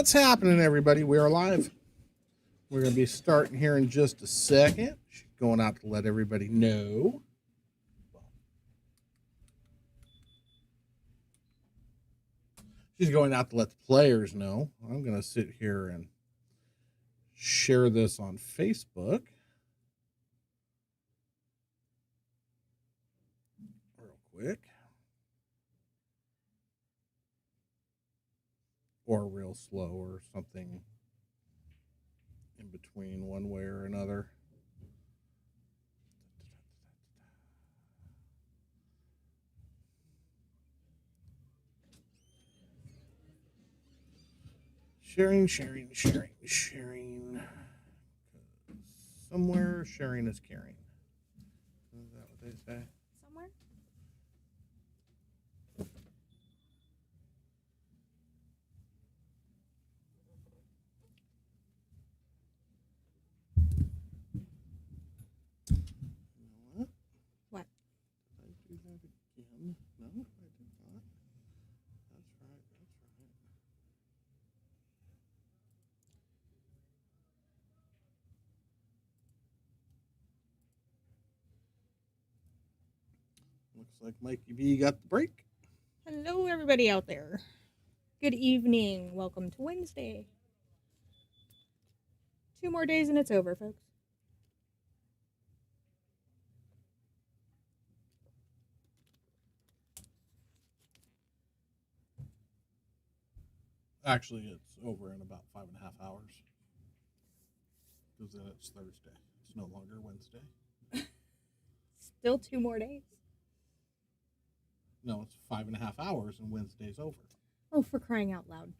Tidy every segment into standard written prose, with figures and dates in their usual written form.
What's happening, everybody? We are live. We're going to be starting here in just a second. Going out to let everybody know. She's going out to let the players know. I'm going to sit here and share this on Facebook. Real quick. Or real slow or something in between one way or another. Sharing. Somewhere sharing is caring. Is that what they say? Somewhere? What? Did I do that again? No, I did not. That's right. Looks like Mikey B got the break. Hello, everybody out there. Good evening. Welcome to Wednesday. 2 more days and it's over, folks. Actually, it's over in about 5.5 hours. Because then it's Thursday. It's no longer Wednesday. Still 2 more days. No, it's 5.5 hours and Wednesday's over. Oh, for crying out loud.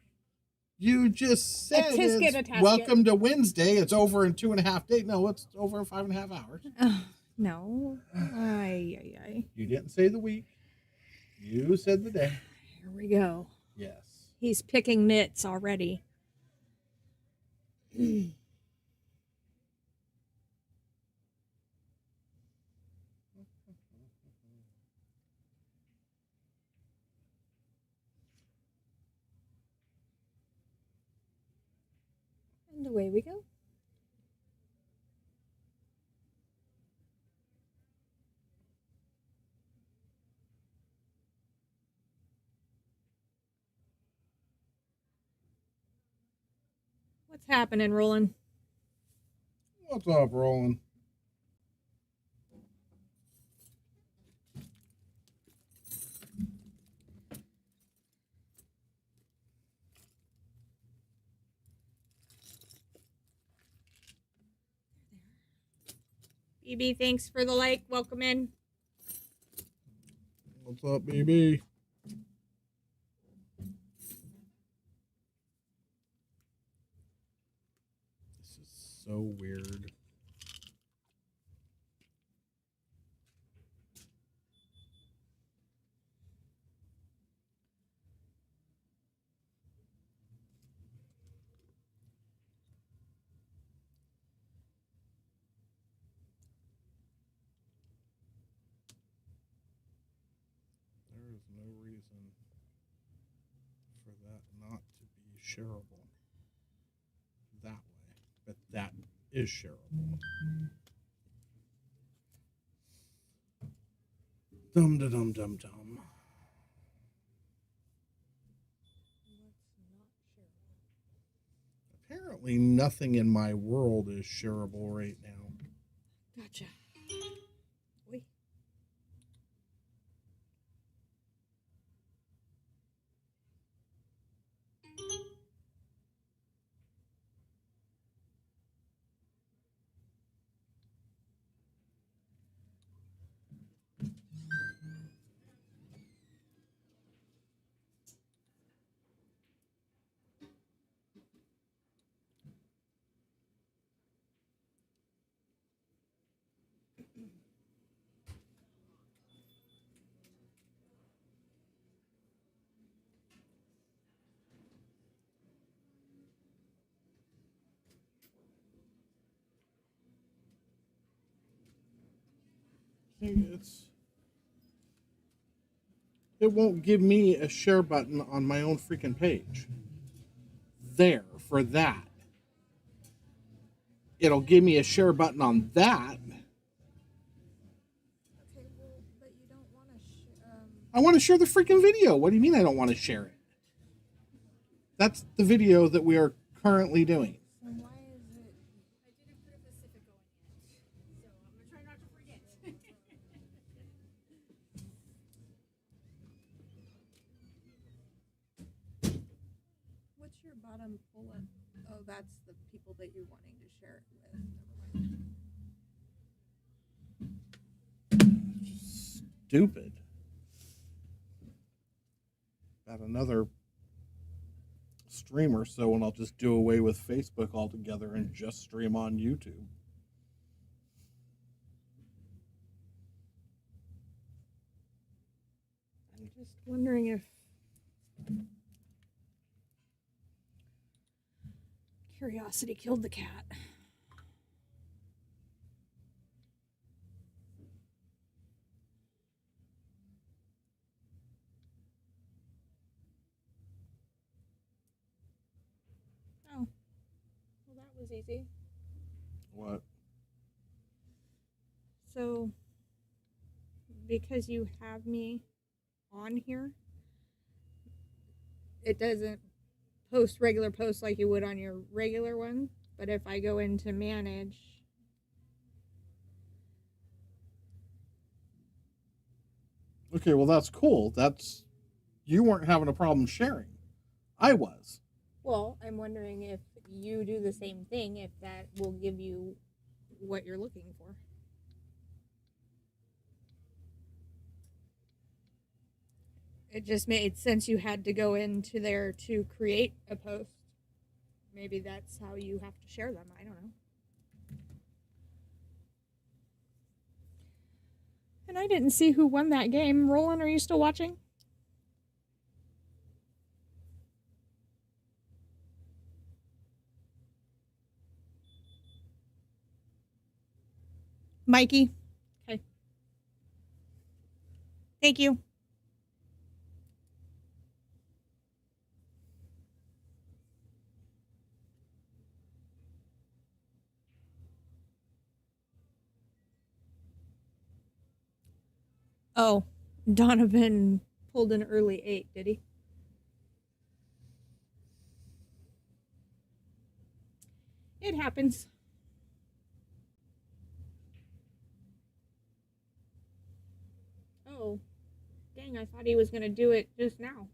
You just said it's welcome to Wednesday. It's over in 2.5 days. No, it's over in 5.5 hours. No. Ay. You didn't say the week. You said the day. Here we go. Yes. He's picking nits already. And away we go. What's happening, Roland? What's up, Roland? BB, thanks for the like. Welcome in. What's up, BB? This is so weird. There is no reason for that not to be shareable that way, but that is shareable. Dum. Apparently, nothing in my world is shareable right now. Gotcha. Oy. It won't give me a share button on my own freaking page. there for that. It'll give me a share button on that. Okay, well, but you don't want to. I want to share the freaking video. What do you mean I don't want to share it? That's the video that we are currently doing. So why is it? I didn't put a Pacific going yet, so I'm gonna try not to forget. What's your bottom bullet? Oh, that's the people that you're wanting to share it with. Never mind. Stupid. Got another streamer, so I'll just do away with Facebook altogether and just stream on YouTube. I'm just wondering if curiosity killed the cat. Oh, well, that was easy. What? So, because you have me on here, it doesn't post regular posts like you would on your regular one. But if I go into manage, Okay, well that's cool. That's you weren't having a problem sharing. I was. well, I'm wondering if you do the same thing, if that will give you what you're looking for. It just made sense you had to go into there to create a post. Maybe that's how you have to share them. I don't know. And I didn't see who won that game. Roland, are you still watching? Mikey? Okay. Thank you. Oh, Donovan pulled an early 8, did he? It happens. Oh, dang, I thought he was going to do it just now.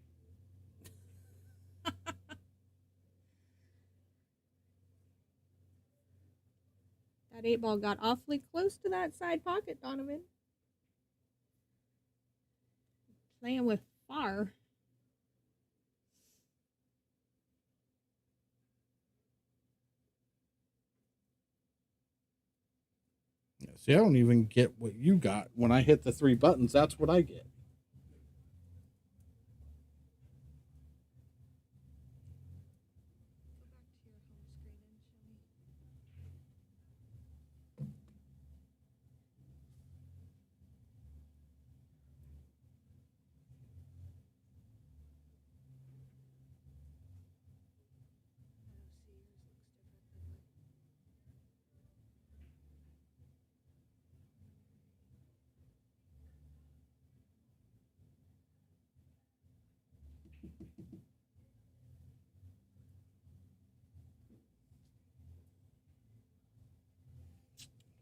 That 8 ball got awfully close to that side pocket, Donovan. Playing with far. See, I don't even get what you got. When I hit the 3 buttons, that's what I get.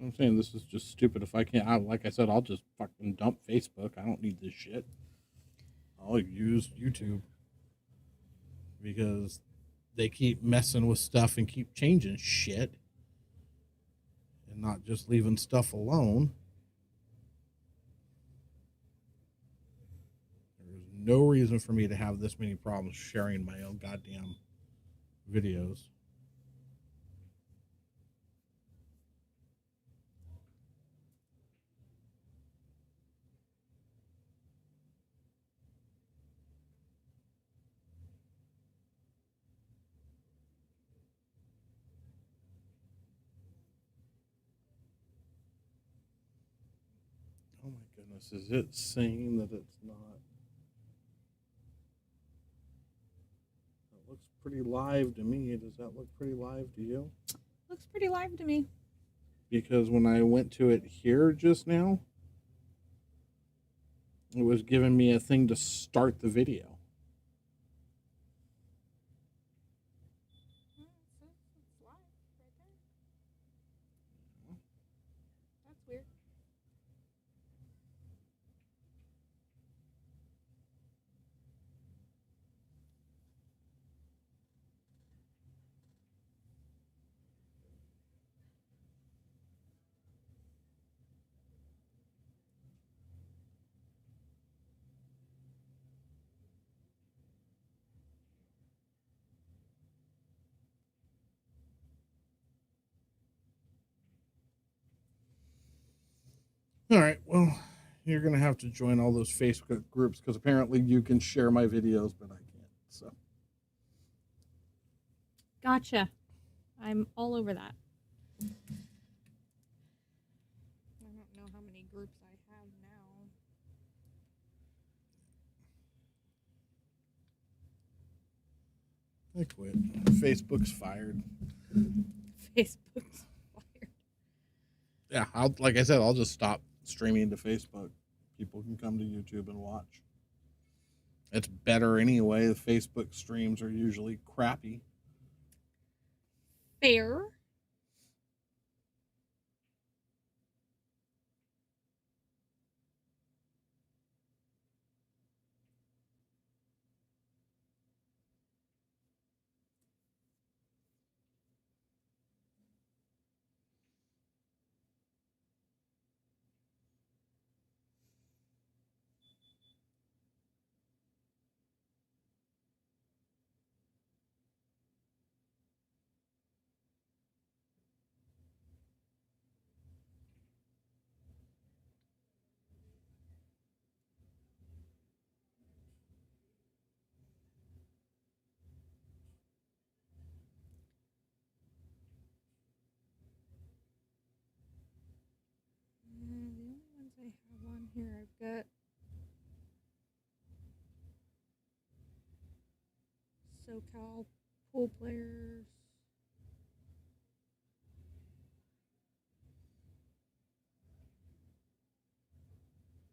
I'm saying this is just stupid. If I can't, like I said, I'll just fucking dump Facebook. I don't need this shit. I'll use YouTube because they keep messing with stuff and keep changing shit and not just leaving stuff alone. There's no reason for me to have this many problems sharing my own goddamn videos. Oh my goodness, is it saying that it's not? It looks pretty live to me. Does that look pretty live to you? Looks pretty live to me. Because when I went to it here just now, it was giving me a thing to start the video. It's live right there. That's weird. All right, well, you're going to have to join all those Facebook groups because apparently you can share my videos, but I can't. So, Gotcha. I'm all over that. I don't know how many groups I have now. I quit. Facebook's fired. Facebook's fired. Yeah, like I said, I'll just stop streaming to Facebook. People can come to YouTube and watch. It's better anyway. The Facebook streams are usually crappy. Fair. The only ones I have on here, I've got SoCal pool players.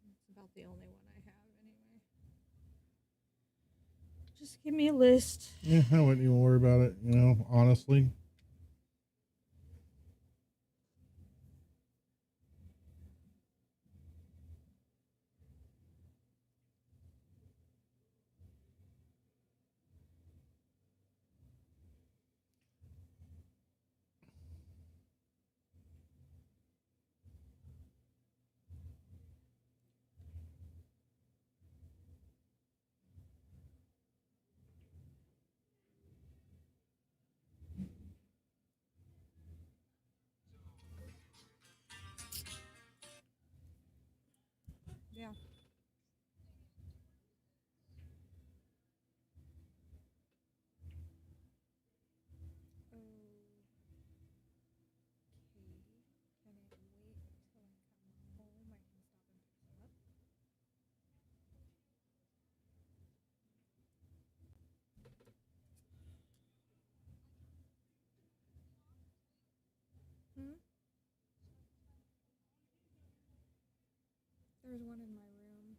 That's about the only one I have anyway. Just give me a list. Yeah, I wouldn't even worry about it, honestly. Yeah. Can it wait until I come home? I can stop and pick them up. There's one in my room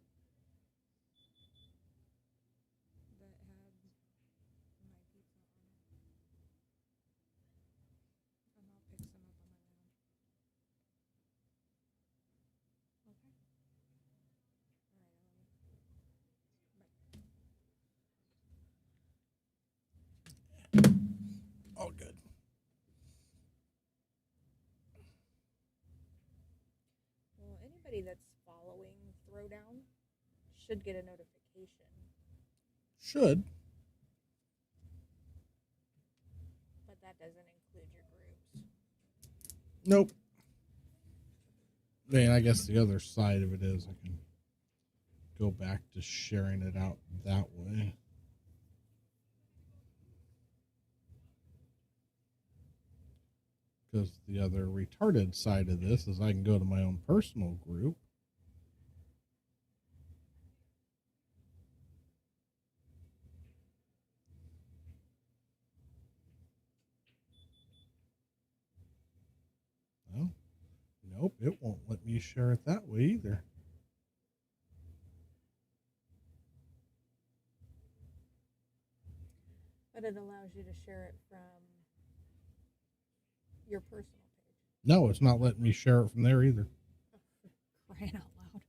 that had my pizza on it. And I'll pick some up on my way home. Okay. All right, I love you. Bye. All good. Well, anybody that's following Throwdown should get a notification. Should. But that doesn't include your groups. Nope. Man, I guess the other side of it is I can go back to sharing it out that way. Because the other retarded side of this is I can go to my own personal group. won't let me share it that way either. But it allows you to share it from your personal page. No, it's not letting me share it from there either. Oh, crying out loud.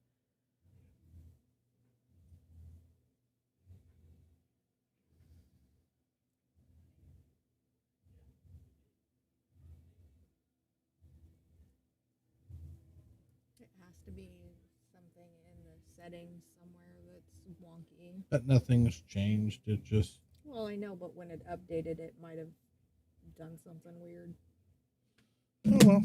It has to be something in the settings somewhere that's wonky. But nothing's changed. It just. Well, I know, but when it updated, it might have done something weird. Oh well.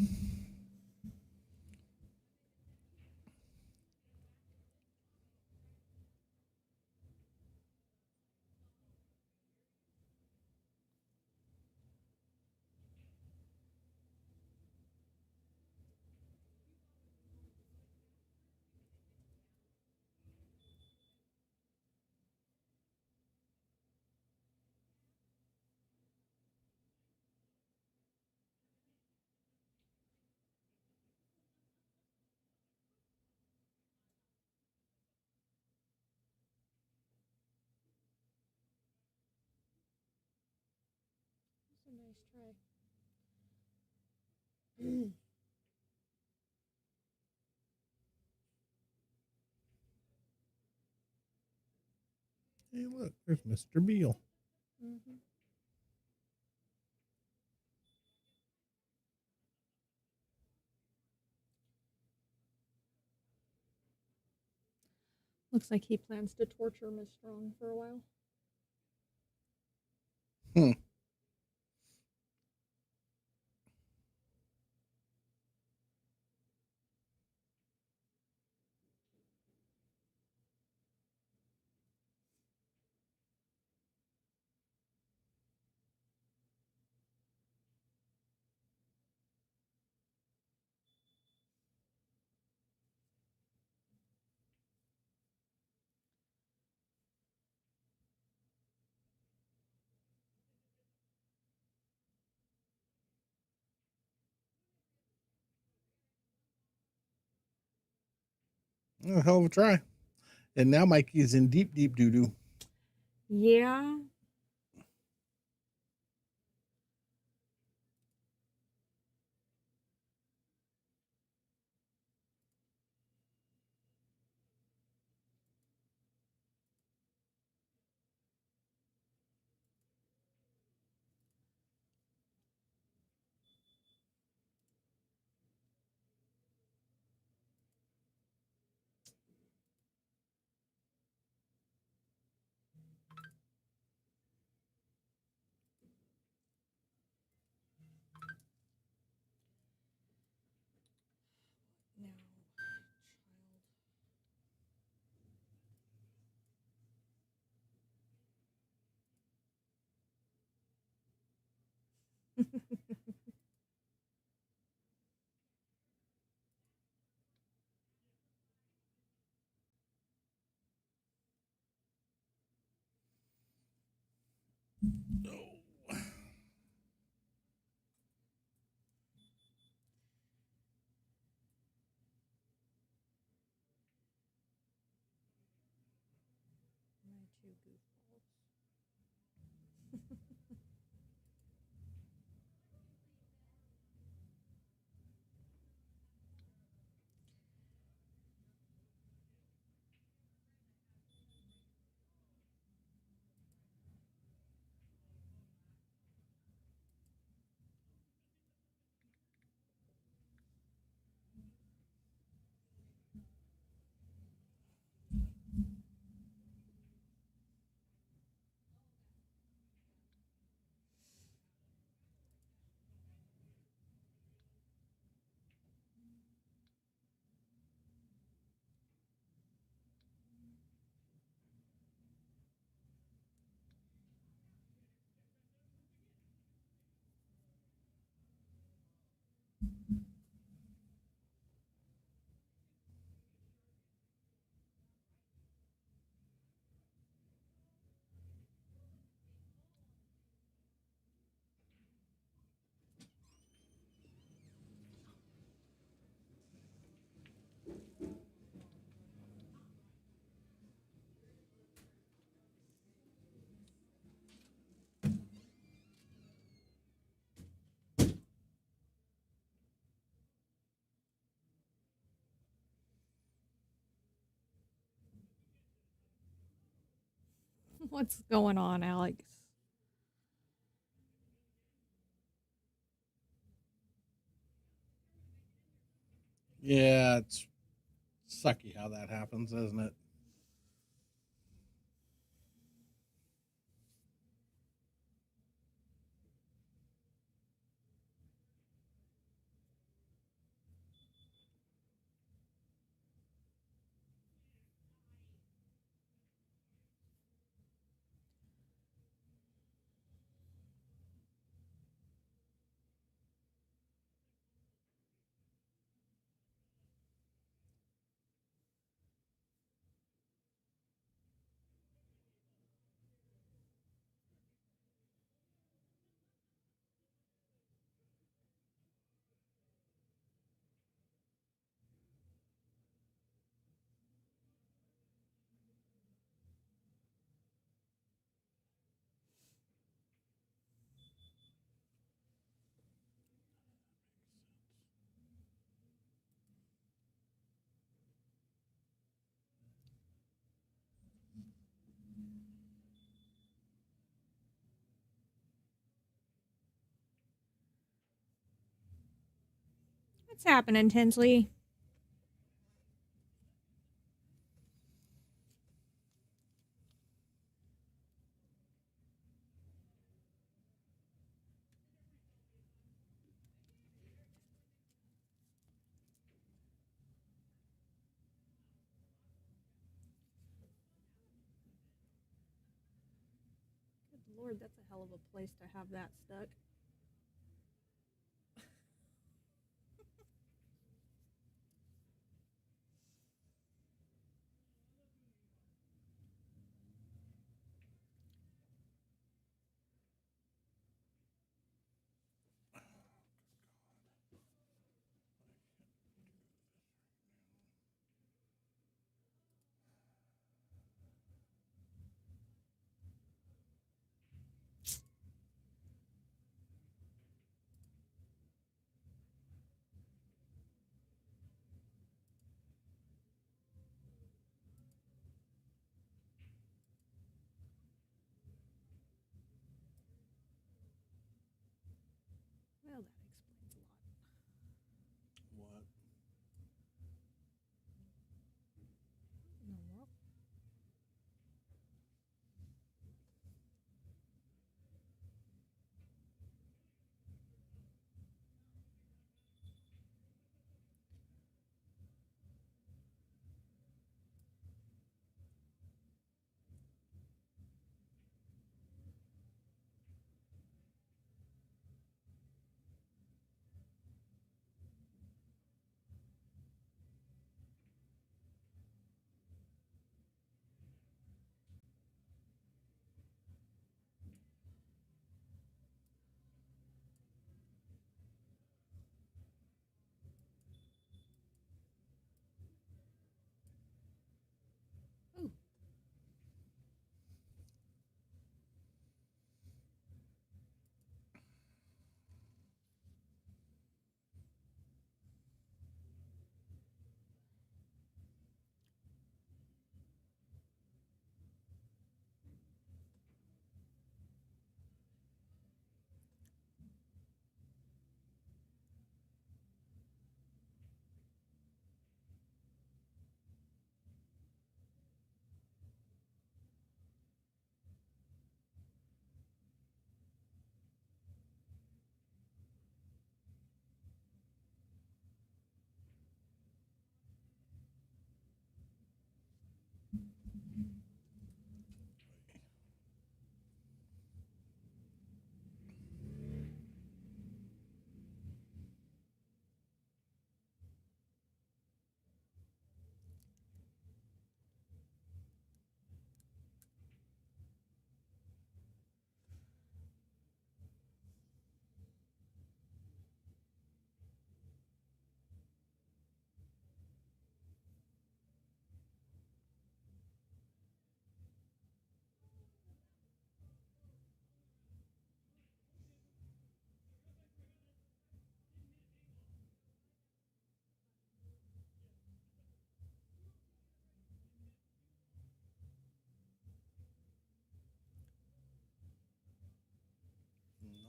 That's a nice try. Hey, look, there's Mr. Beal. Mm-hmm. Looks like he plans to torture Miss Strong for a while. Hmm. Oh, hell of a try. And now Mikey's in deep, deep doo doo. Yeah. No. Child. Oh. My two goofballs. What's going on, Alex? Yeah, it's sucky how that happens, isn't it? What's happening, Tinsley? Good Lord, that's a hell of a place to have that stuck.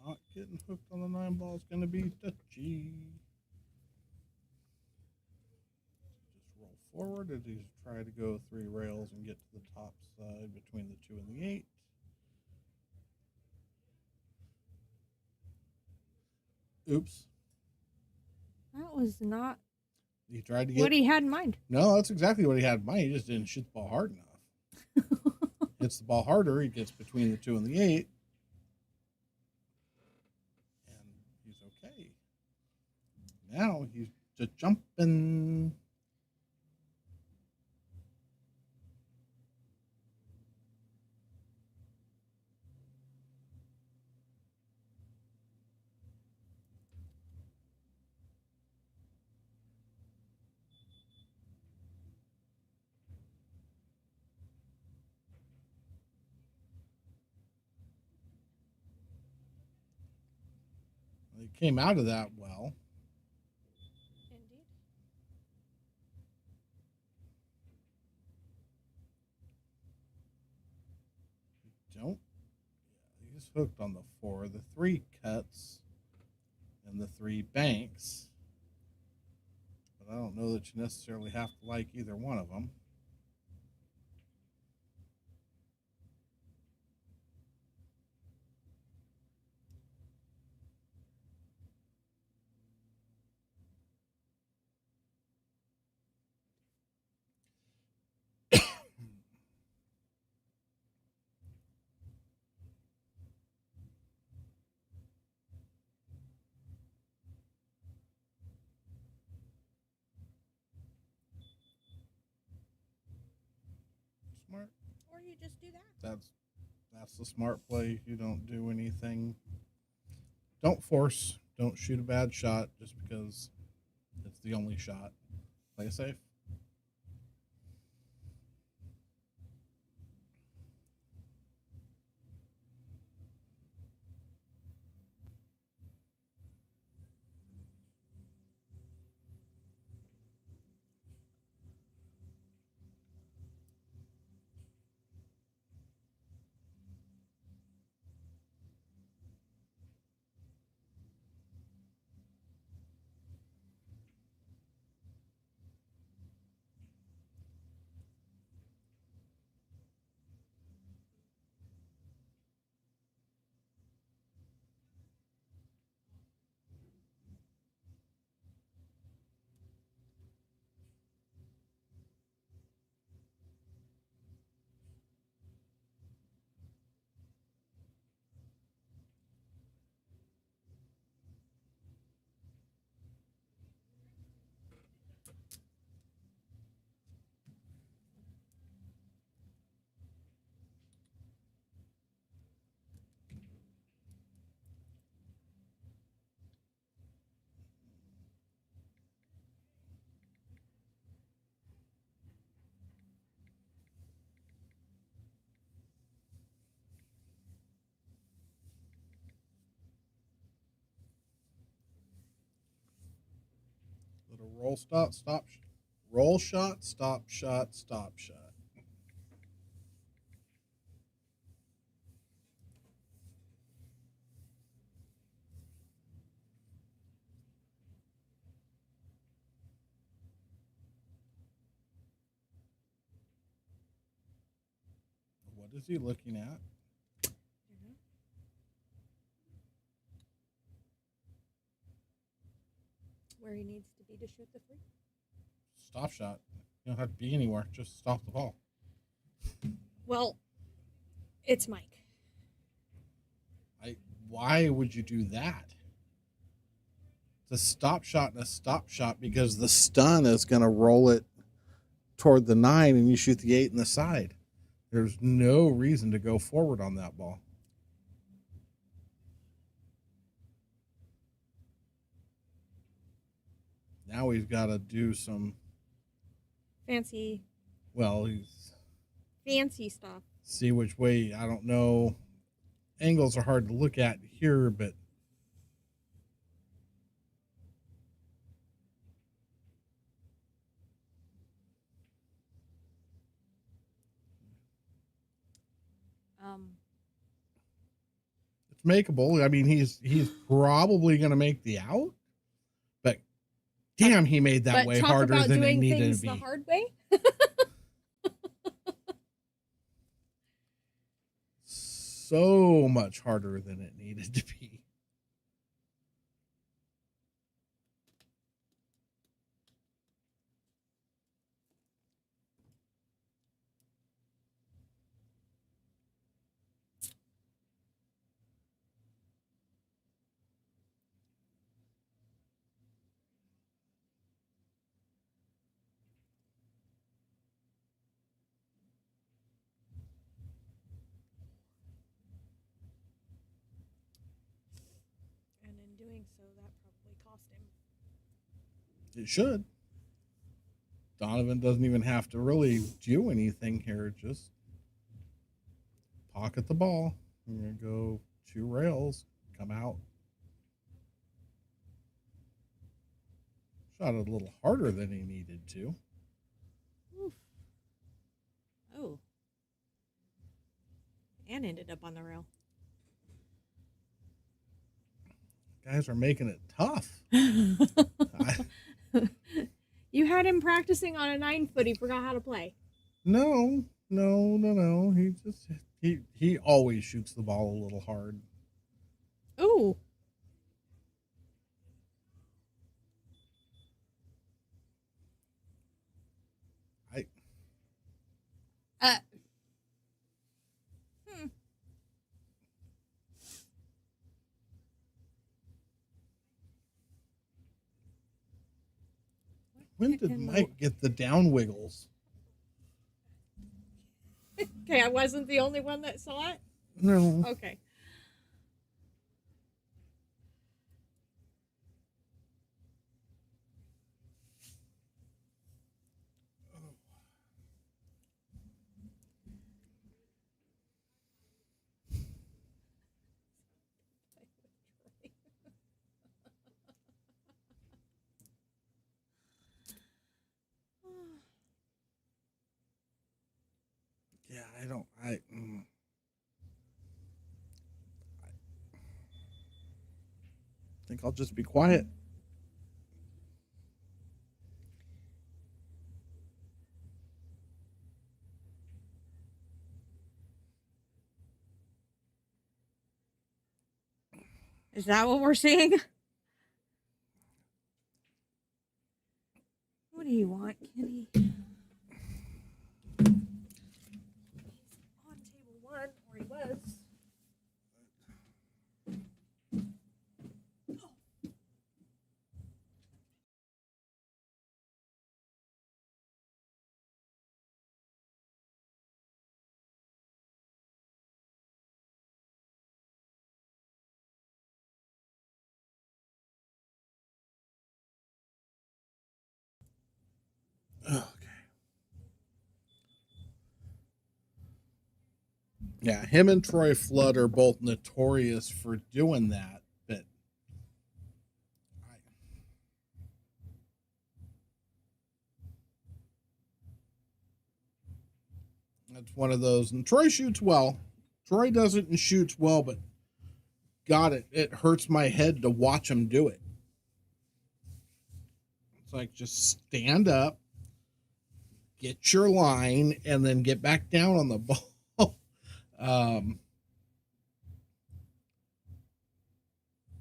Not getting hooked on the 9 ball is going to be touchy. Just roll forward and just try to go 3 rails and get to the top side between the 2 and the 8. Oops. That was not He tried to get what he had in mind. No, that's exactly what he had in mind. He just didn't shoot the ball hard enough. Hits the ball harder, he gets between the 2 and the 8. And he's okay. Now he's just jumping. He came out of that well. Indeed. Don't. Yeah, he's hooked on the 4. The 3 cuts and the 3 banks. But I don't know that you necessarily have to like either one of them. Smart. Or you just do that. That's the smart play. You don't do anything. Don't force. Don't shoot a bad shot just because it's the only shot. Play it safe. Little roll stop, roll shot, stop shot, stop shot. What is he looking at? Where he needs to be to shoot the 3. Stop shot. You don't have to be anywhere. Just stop the ball. Well, it's Mike. Why would you do that? It's a stop shot and a stop shot because the stun is going to roll it toward the 9 and you shoot the 8 in the side. There's no reason to go forward on that ball. Now he's got to do some Fancy stuff. See which way. I don't know. Angles are hard to look at here, but it's makeable. I mean, he's probably going to make the out, but damn, he made that but way talk harder about than it doing needed things to be. the hard way. So much harder than it needed to be. And in doing so, that probably cost him. It should. Donovan doesn't even have to really do anything here. Just pocket the ball. I'm going to go 2 rails, come out. Shot it a little harder than he needed to. Oof. Oh. And ended up on the rail. Guys are making it tough. You had him practicing on a 9-foot. He forgot how to play. No. He always shoots the ball a little hard. Oh. Uh. When did Mike get the down wiggles? Okay, I wasn't the only one that saw it? No. Okay. Yeah, I think I'll just be quiet. Is that what we're seeing? What do you want, Kitty? He's on table 1, or he was. Okay. Yeah, him and Troy Flood are both notorious for doing that, but that's one of those. And Troy shoots well. Troy doesn't and shoots well, but God, it hurts my head to watch him do it. It's like just stand up, get your line, and then get back down on the ball.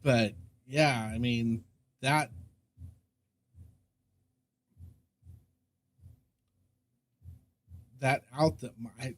But yeah, I mean that out that my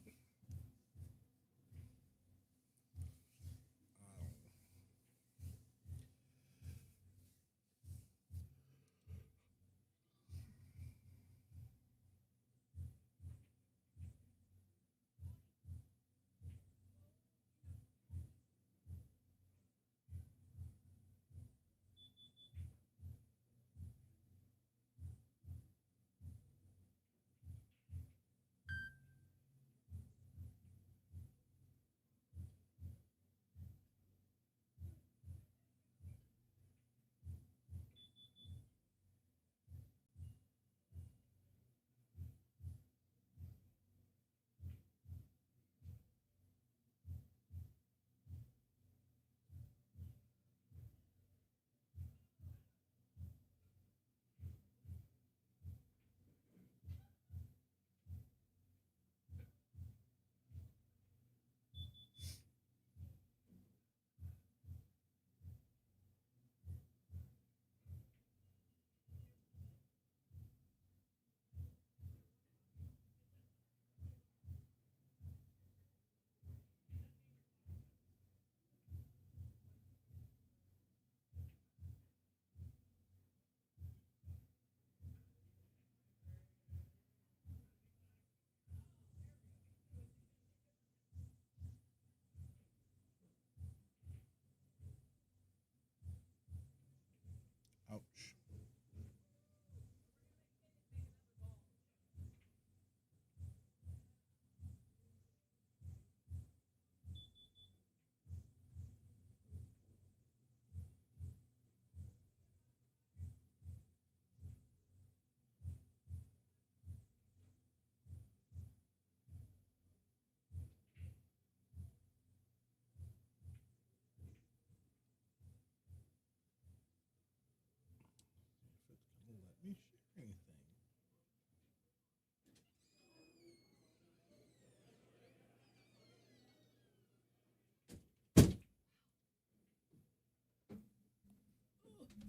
me share anything.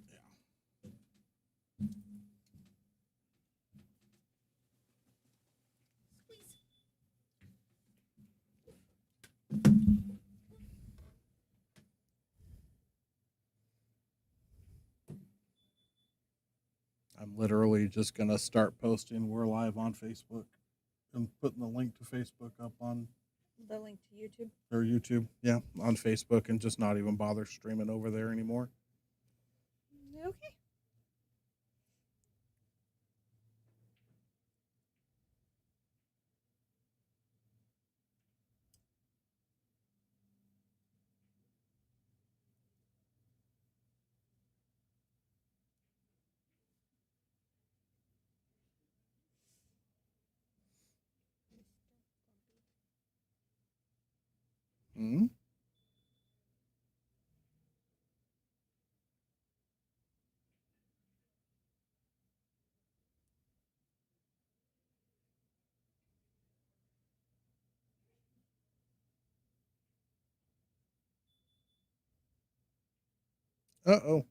Yeah. Squeeze. I'm literally just gonna start posting. We're live on Facebook and putting the link to Facebook up on The link to YouTube. or YouTube. Yeah, on Facebook, and just not even bother streaming over there anymore. Okay. Hmm. Uh oh.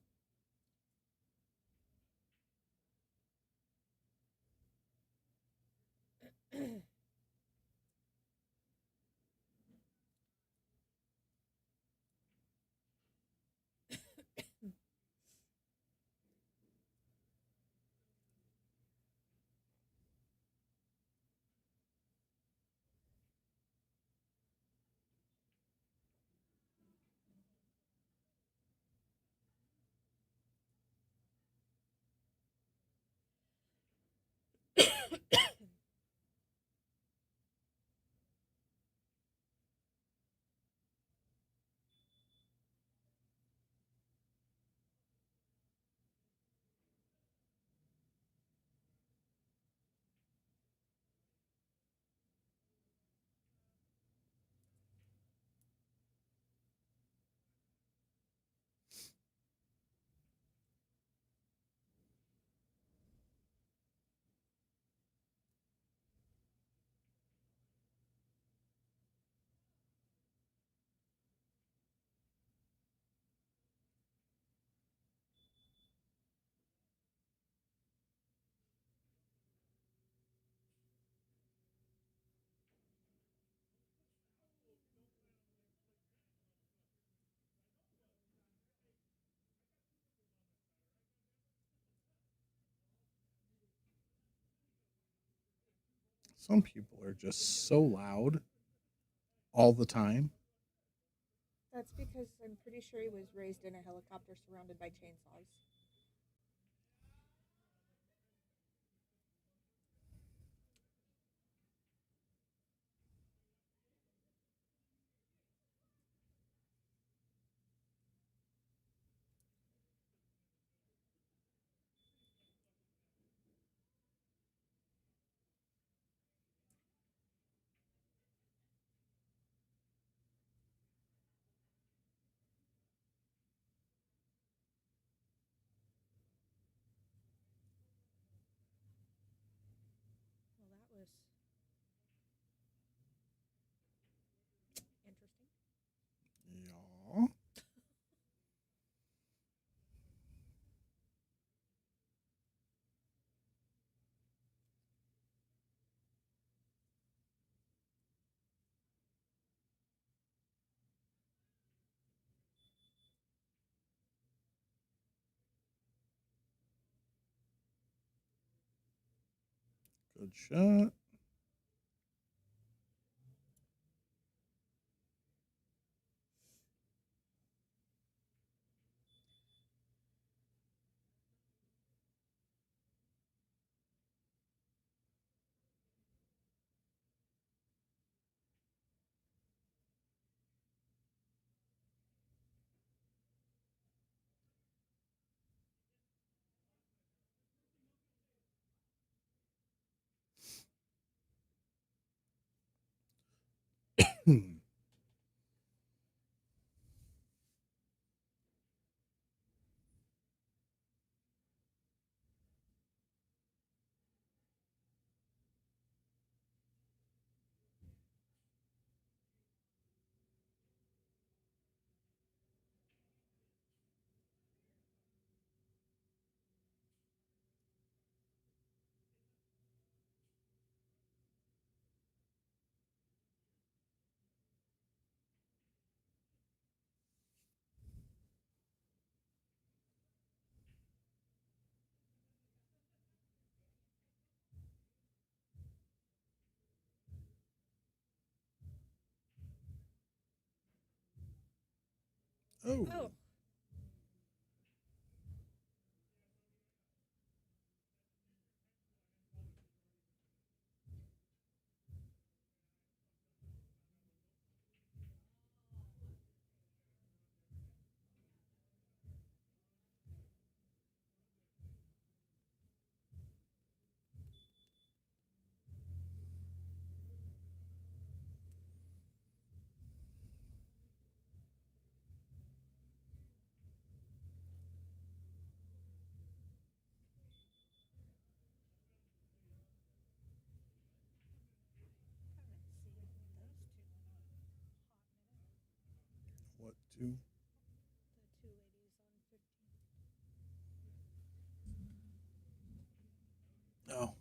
Some people are just so loud all the time. That's because I'm pretty sure he was raised in a helicopter surrounded by chainsaws. Well, that was interesting. Yeah. Good shot. Oh. Oh. What two? The two ladies on 15. Oh.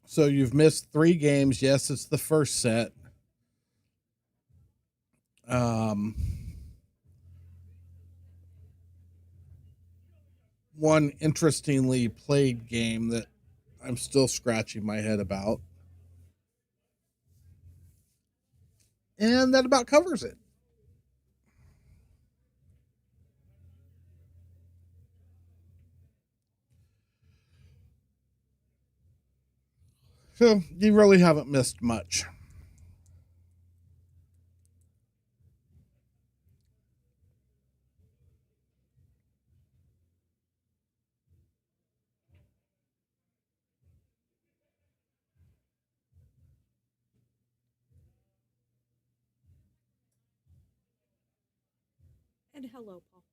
So you've missed 3 games. Yes, it's the first set. One interestingly played game that I'm still scratching my head about. And that about covers it. So you really haven't missed much. And hello, Paul.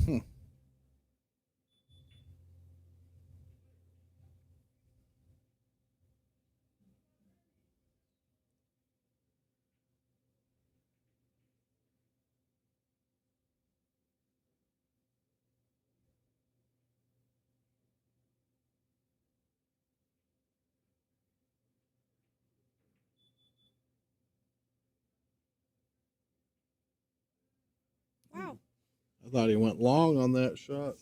Hmm. Wow. I thought he went long on that shot.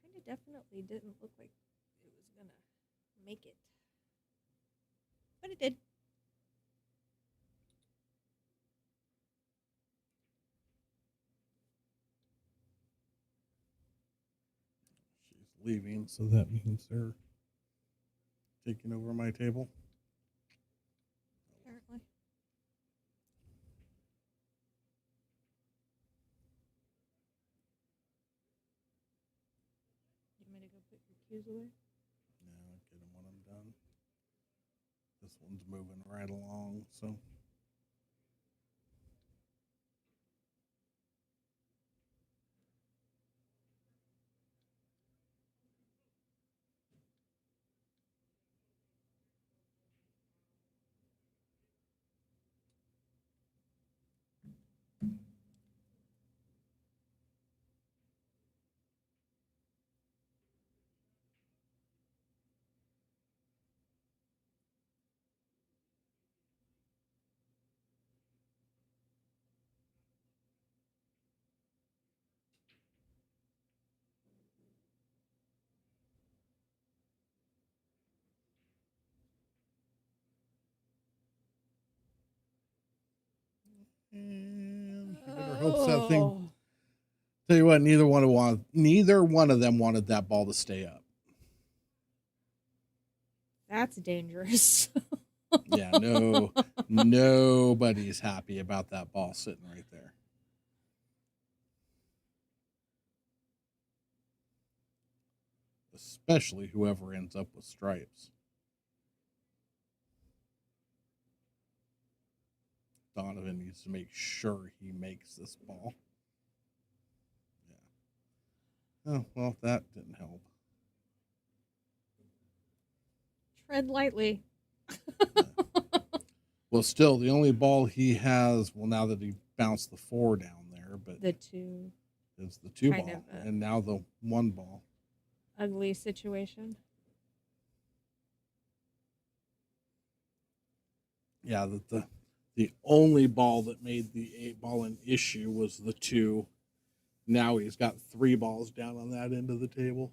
Kind of definitely didn't look like it was gonna make it, but it did. She's leaving, so that means they're taking over my table. Apparently. You want me to go put your cues away? Yeah, I'll get them when I'm done. This one's moving right along, so. And she better hope that thing. Oh. Tell you what, neither one of them wanted that ball to stay up. That's dangerous. Yeah, no, nobody's happy about that ball sitting right there. Especially whoever ends up with stripes. Donovan needs to make sure he makes this ball. Yeah. Oh, well, that didn't help. Tread lightly. Well, still, the only ball he has, well, now that he bounced the 4 down there, but The 2. it's the 2 kind ball, of and now the 1 ball. Ugly situation. Yeah, the only ball that made the 8 ball an issue was the 2. Now he's got 3 balls down on that end of the table.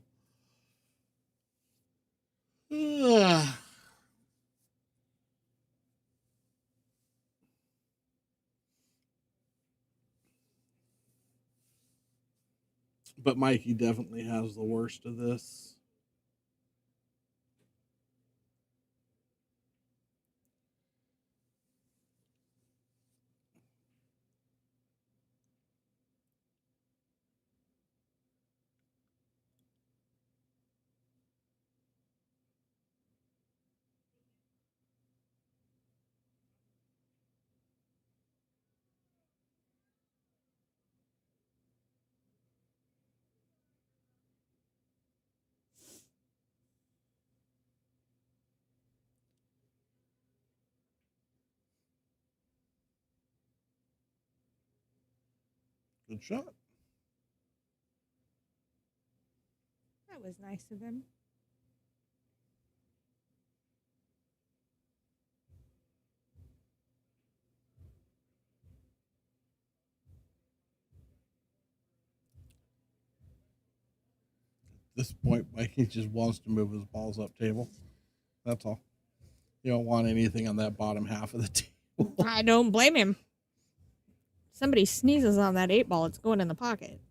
But Mikey definitely has the worst of this. Good shot. That was nice of him. At this point, Mikey just wants to move his balls up table. That's all. You don't want anything on that bottom half of the table. I don't blame him. Somebody sneezes on that 8 ball, it's going in the pocket.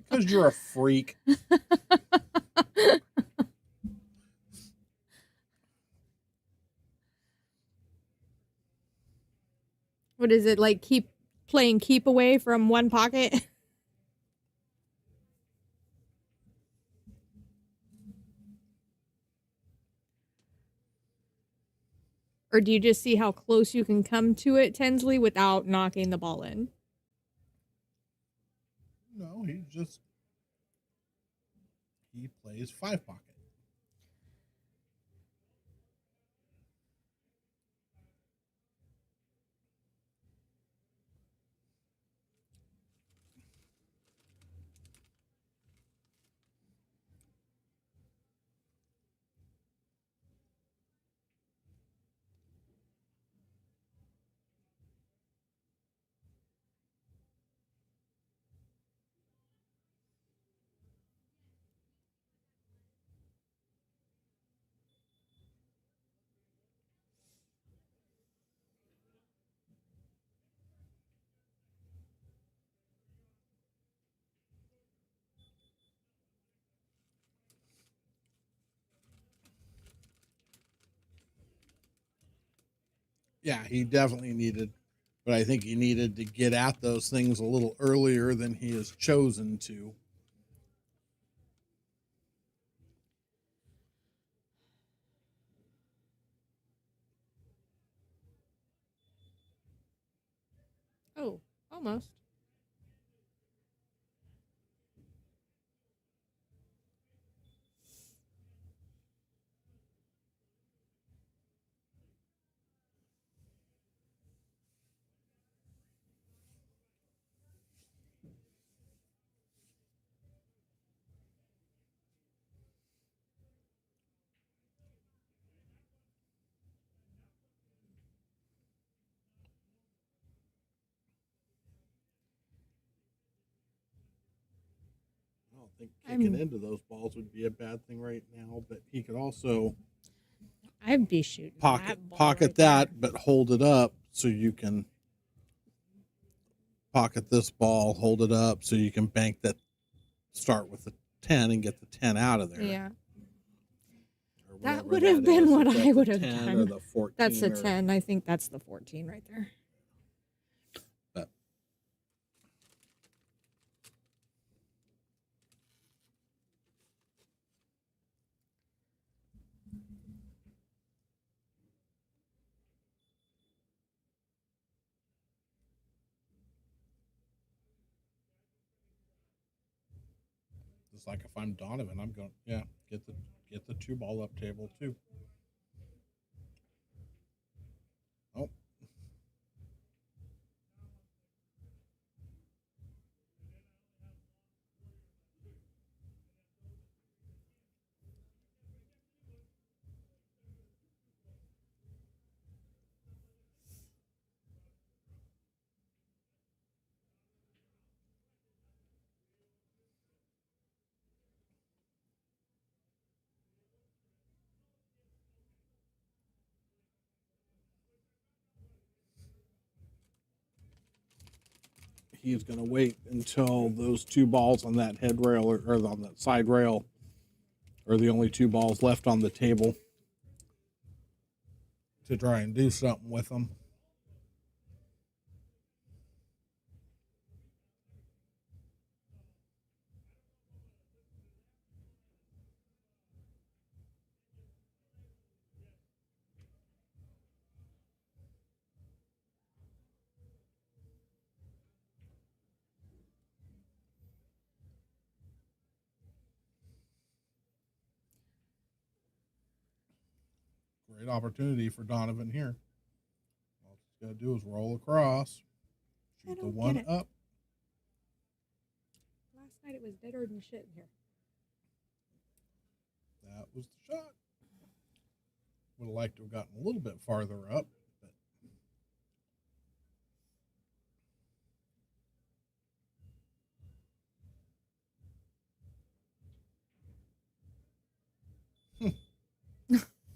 Because you're a freak. What is it, like keep playing keep away from one pocket? Or do you just see how close you can come to it, Tinsley, without knocking the ball in? No, he plays 5 pocket. Yeah, he definitely needed, but I think he needed to get at those things a little earlier than he has chosen to. Oh, almost. I don't think kicking I'm- into those balls would be a bad thing right now, but he could also I'd be shooting that ball pocket right there. that, but hold it up so you can pocket this ball, hold it up so you can bank that, start with the 10 and get the 10 out of there. Yeah. Or That whatever would have that been is, what if I that's would a have 10 or done. the 14 That's a or- 10. I think that's the 14 right there. But it's like if I'm Donovan, I'm going, yeah, get the 2 ball up table too. Oh, he's going to wait until those 2 balls on that head rail or on that side rail are the only 2 balls left on the table to try and do something with them. Great opportunity for Donovan here. All he's got to do is roll across, I shoot the don't one get it. up. Last night it was deader than shit in here. That was the shot. Would have liked to have gotten a little bit farther up, but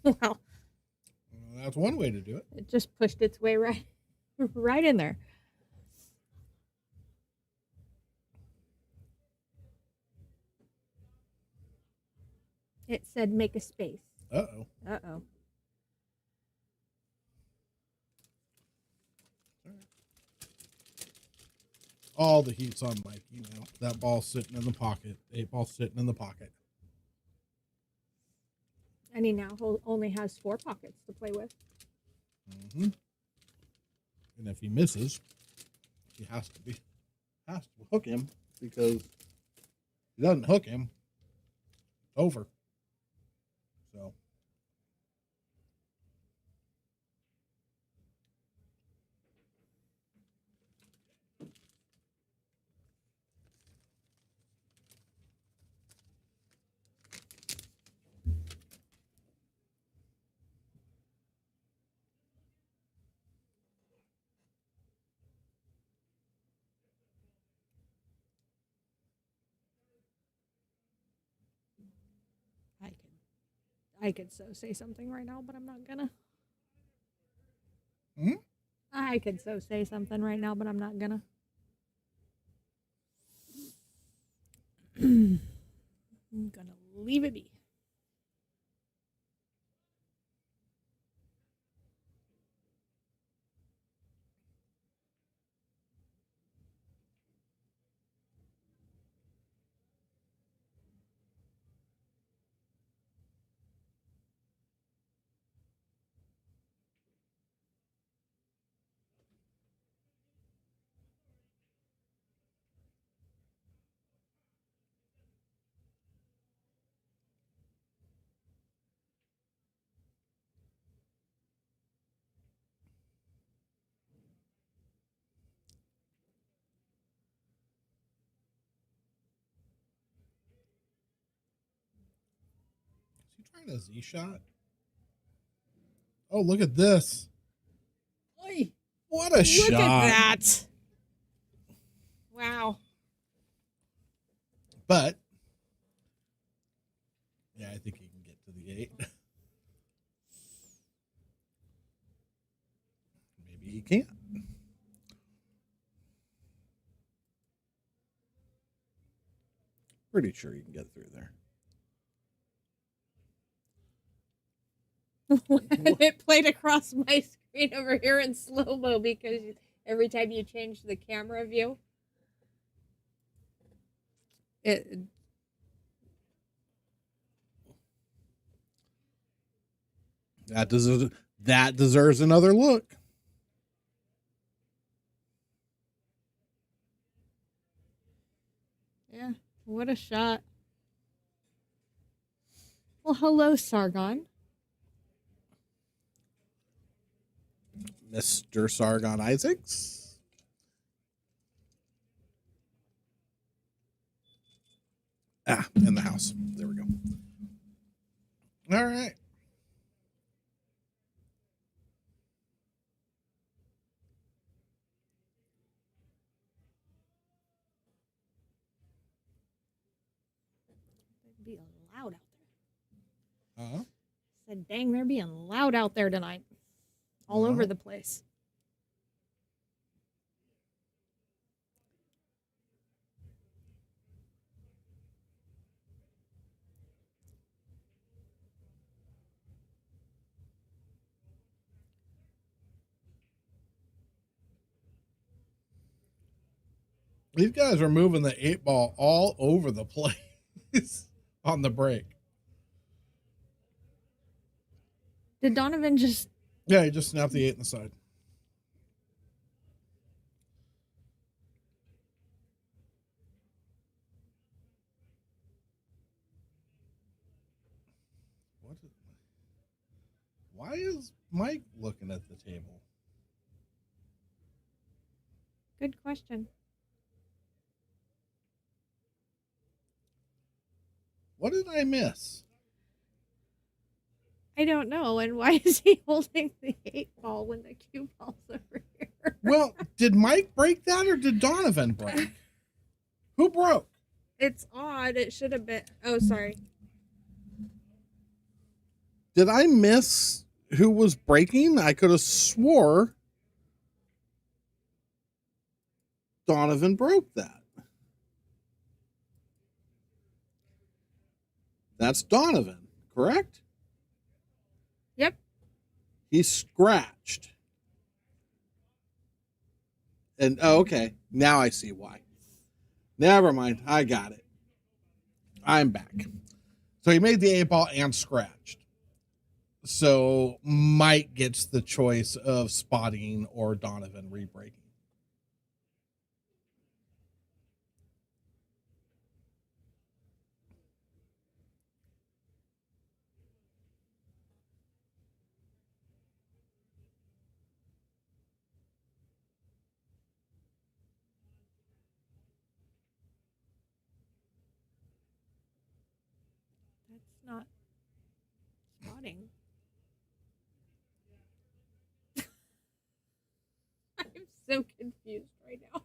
Wow. that's one way to do it. It just pushed its way right in there. It said make a space. Uh-oh. Uh-oh. All the heat's on Mikey now. That ball's sitting in the pocket. 8-ball sitting in the pocket. And he now only has 4 pockets to play with. Mm-hmm. And if he misses, he has to hook him, because if he doesn't hook him, it's over. So I could so say something right now, but I'm not gonna. Hmm? I could so say something right now, but I'm not gonna. I'm gonna leave it be. trying a Z shot? Oh, look at this. Oy, What a look shot. at that. Wow. But, yeah, I think he can get to the 8. Maybe he can't. Pretty sure you can get through there. It played across my screen over here in slow-mo because every time you change the camera view, it That deserves another look. yeah, what a shot. Well, hello, Sargon. Mr. Sargon Isaacs. In the house. There we go. All right. They're being loud out there. Uh-huh. Said, dang, they're being loud out there tonight. All over the place. These guys are moving the 8-ball all over the place on the break. Did Donovan just... Yeah, he just snapped the 8 in the side. Why is Mike looking at the table? Good question. What did I miss? I don't know. And why is he holding the 8-ball when the cue ball's over here? Well, did Mike break that or did Donovan break? Who broke? It's odd. It should have been... Oh, sorry. Did I miss who was breaking? I could have swore Donovan broke that. That's Donovan, correct? Yep. He scratched. And, oh, okay. Now I see why. Never mind. I got it. I'm back. So he made the 8-ball and scratched. So Mike gets the choice of spotting or Donovan re-breaking. That's not spotting. I'm so confused right now.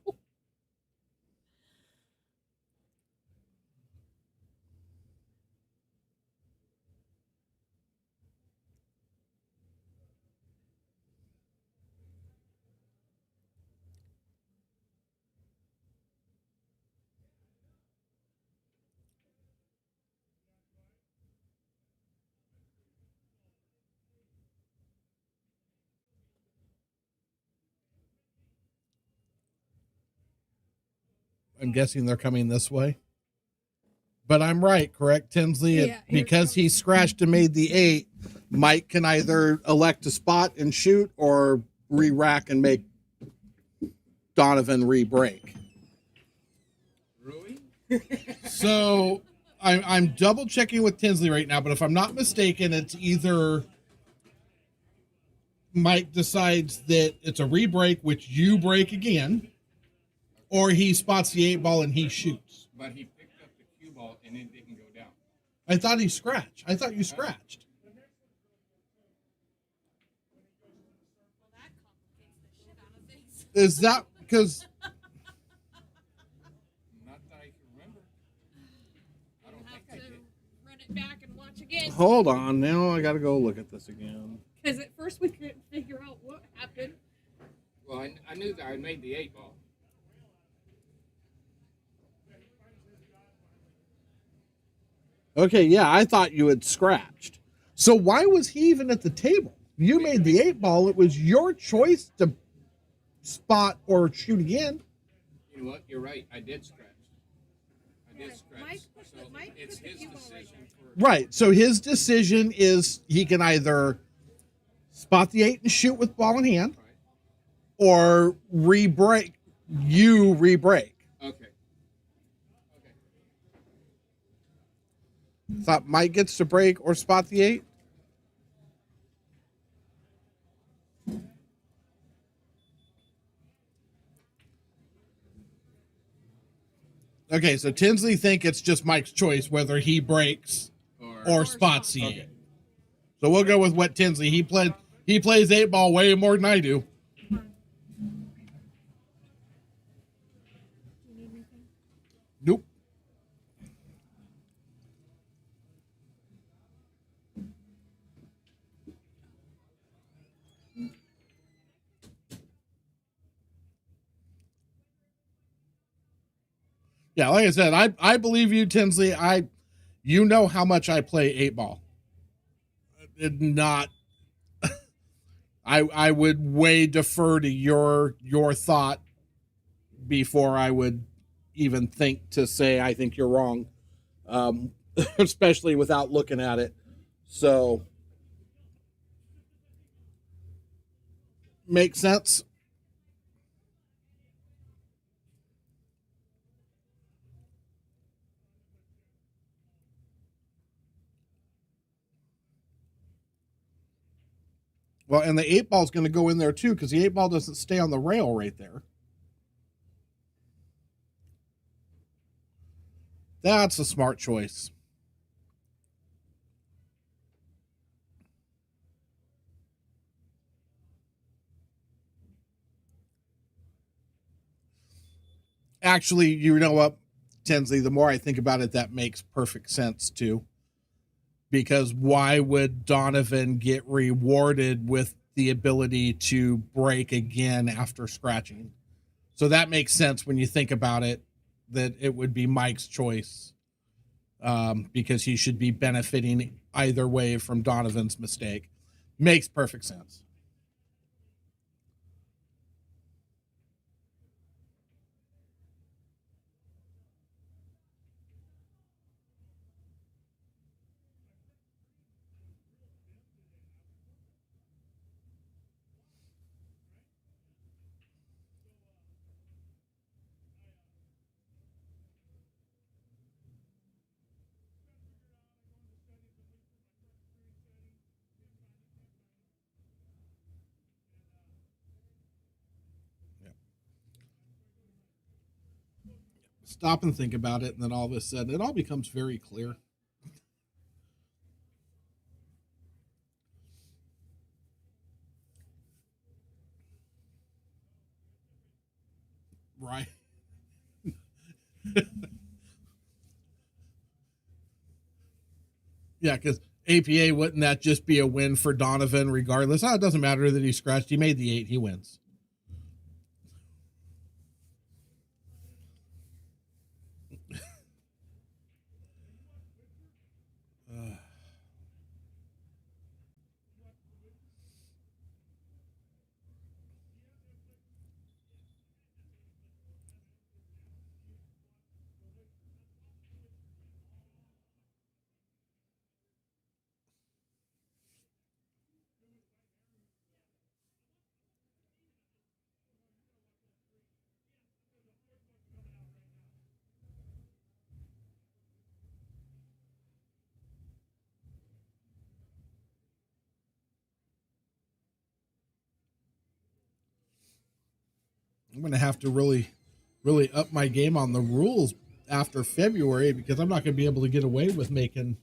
I'm guessing they're coming this way. But I'm right, correct, Tinsley? Yeah, Because he scratched and made the 8, Mike can either elect to spot and shoot or re-rack and make Donovan re-break. Really? So I'm double checking with Tinsley right now, but if I'm not mistaken, it's either Mike decides that it's a re-break, which you break again, or he spots the 8-ball and he shoots. But he picked up the cue ball and it didn't go down. I thought he scratched. I thought you scratched. Well, that complicates the shit out of things. Is that because? Not that I can remember. I We'll don't have think to they did. run it back and watch again. Hold on. Now I got to go look at this again. Because at first we couldn't figure out what happened. Well, I knew that I made the 8 ball. Okay, yeah, I thought you had scratched. So why was he even at the table? You made the 8 ball. It was your choice to spot or shoot again. You know what? You're right. I did scratch. I did Yeah, scratch. Mike put So the- Mike it's put the his cue ball right decision there. for. Right. So his decision is he can either spot the 8 and shoot with ball in hand, Right. or re-break. You re-break. Okay. Okay. Thought Mike gets to break or spot the 8. Okay, so Tinsley think it's just Mike's choice whether he breaks or spots the 8. Okay. So we'll go with what Tinsley he plays 8 ball way more than I do. Do you need anything? Nope. Yeah, like I said, I believe you, Tinsley. You know how much I play 8 ball. Not I would way defer to your thought before I would even think to say I think you're wrong, especially without looking at it. So, makes sense. Well, and the 8 ball is going to go in there too because the 8 ball doesn't stay on the rail right there. That's a smart choice. Actually, you know what, Tinsley, the more I think about it, that makes perfect sense too. Because why would Donovan get rewarded with the ability to break again after scratching? So that makes sense when you think about it, that it would be Mike's choice, because he should be benefiting either way from Donovan's mistake. Makes perfect sense. Stop and think about it, and then all of a sudden it all becomes very clear. Right. Yeah, because APA, wouldn't that just be a win for Donovan regardless? Oh, it doesn't matter that he scratched. He made the 8. He wins. I'm going to have to really up my game on the rules after February because I'm not going to be able to get away with making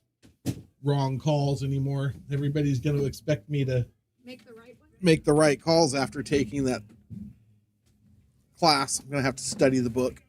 wrong calls anymore. Everybody's going to expect me to Make the right one. make the right calls after taking that class. I'm going to have to study the book.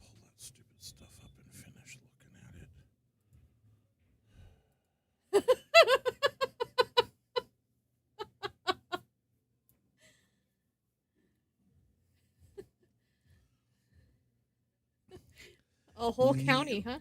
Pull that stupid stuff up and finish looking at it. A whole county, huh?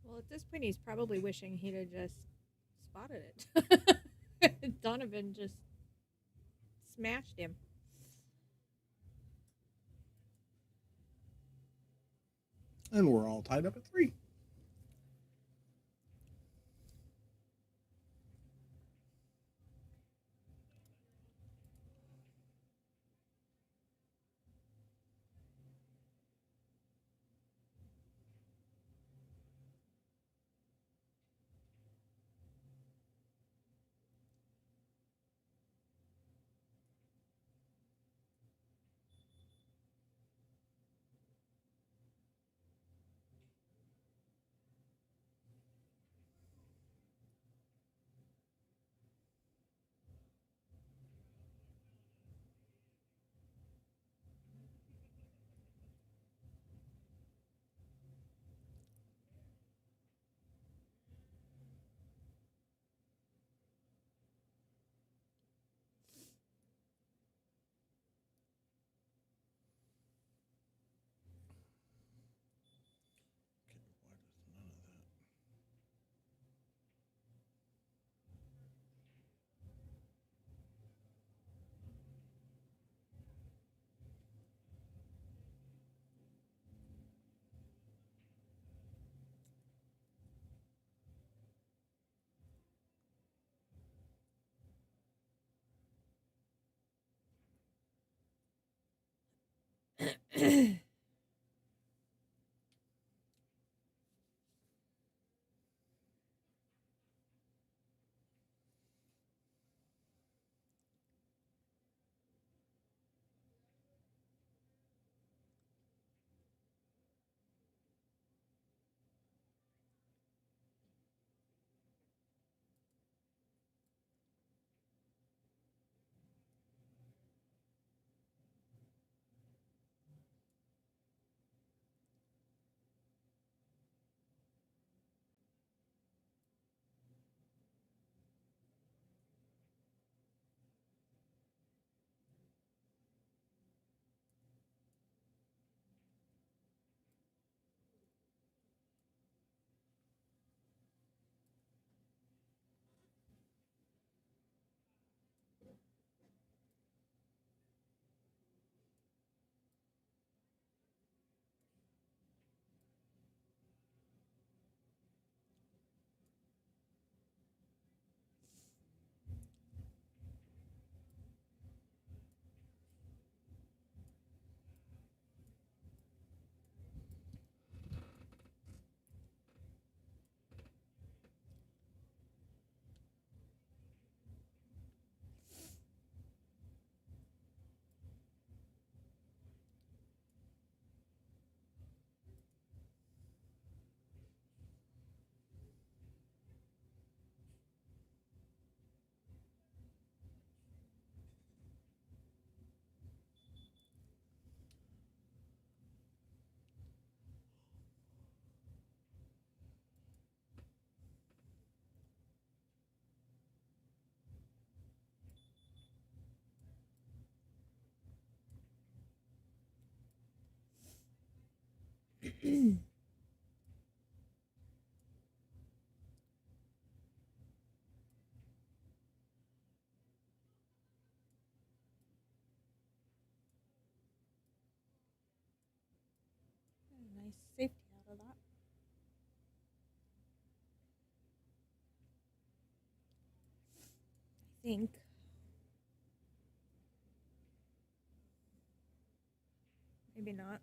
Well, at this point, he's probably wishing he'd have just spotted it. Donovan just smashed him. And we're all tied up at 3. Okay, why does none of that? Nice safety out of that. I think. Maybe not.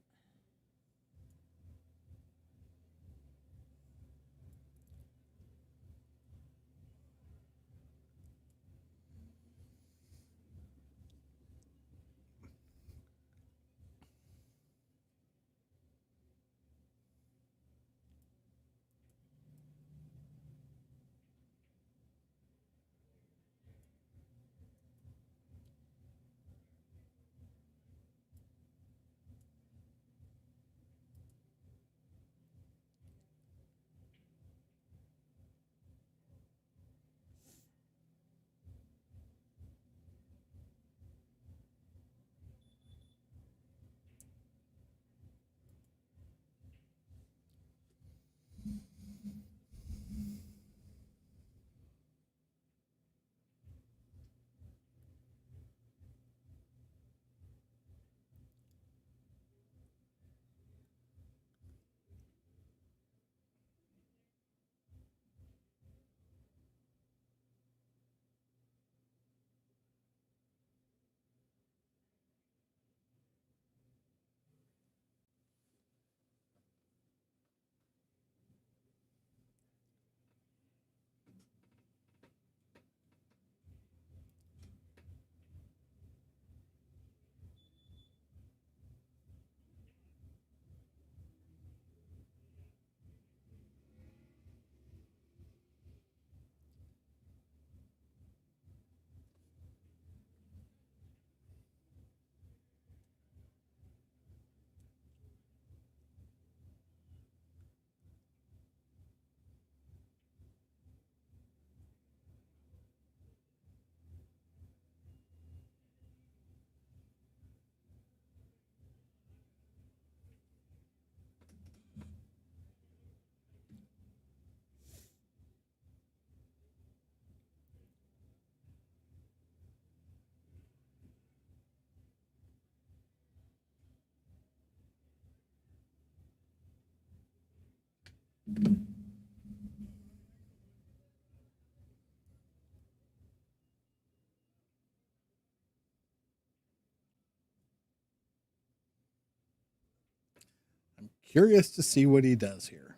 I'm curious to see what he does here.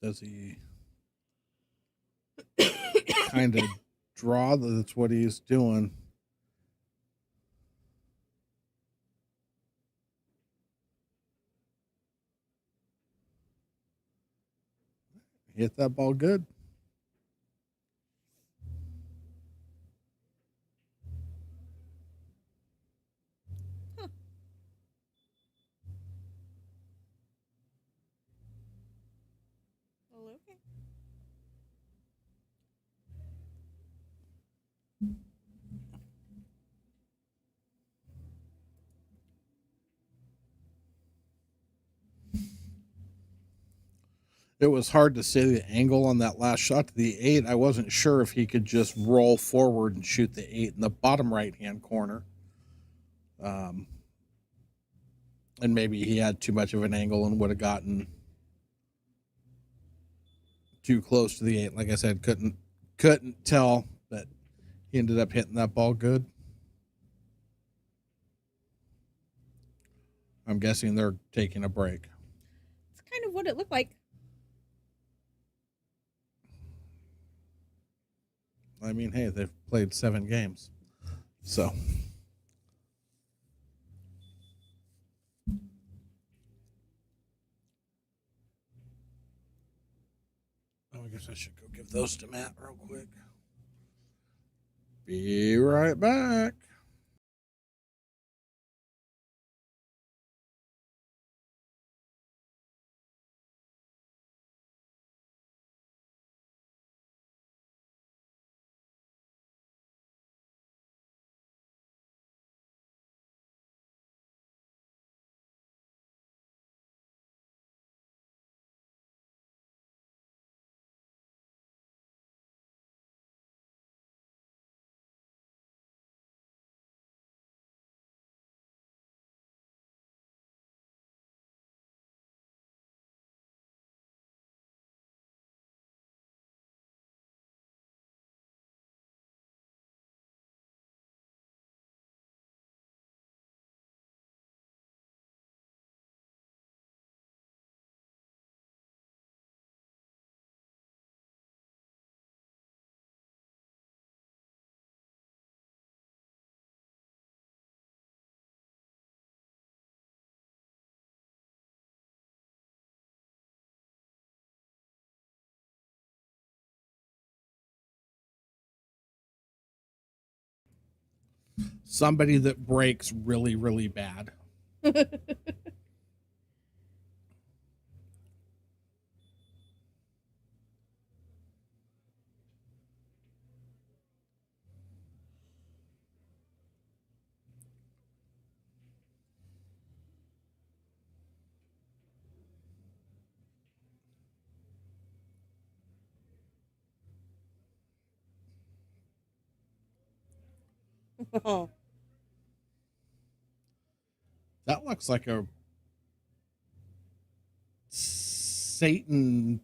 Does he kind of draw? That's what he's doing. Hit that ball good. Well, okay. It was hard to say the angle on that last shot to the 8. I wasn't sure if he could just roll forward and shoot the 8 in the bottom right hand corner. And maybe he had too much of an angle and would have gotten too close to the 8. Like I said, couldn't tell, but he ended up hitting that ball good. I'm guessing they're taking a break. It's kind of what it looked like. I mean, hey, they've played 7 games. So. Oh, I guess I should go give those to Matt real quick. Be right back. somebody that breaks really, really bad. Oh. That looks like a Satan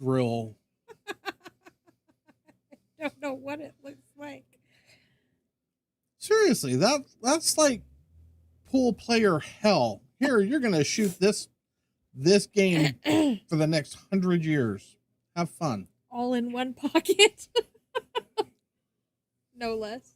drill. I don't know what it looks like. Seriously, that's like pool player hell. Here, you're gonna shoot this game for the next 100 years. Have fun. All in one pocket. No less.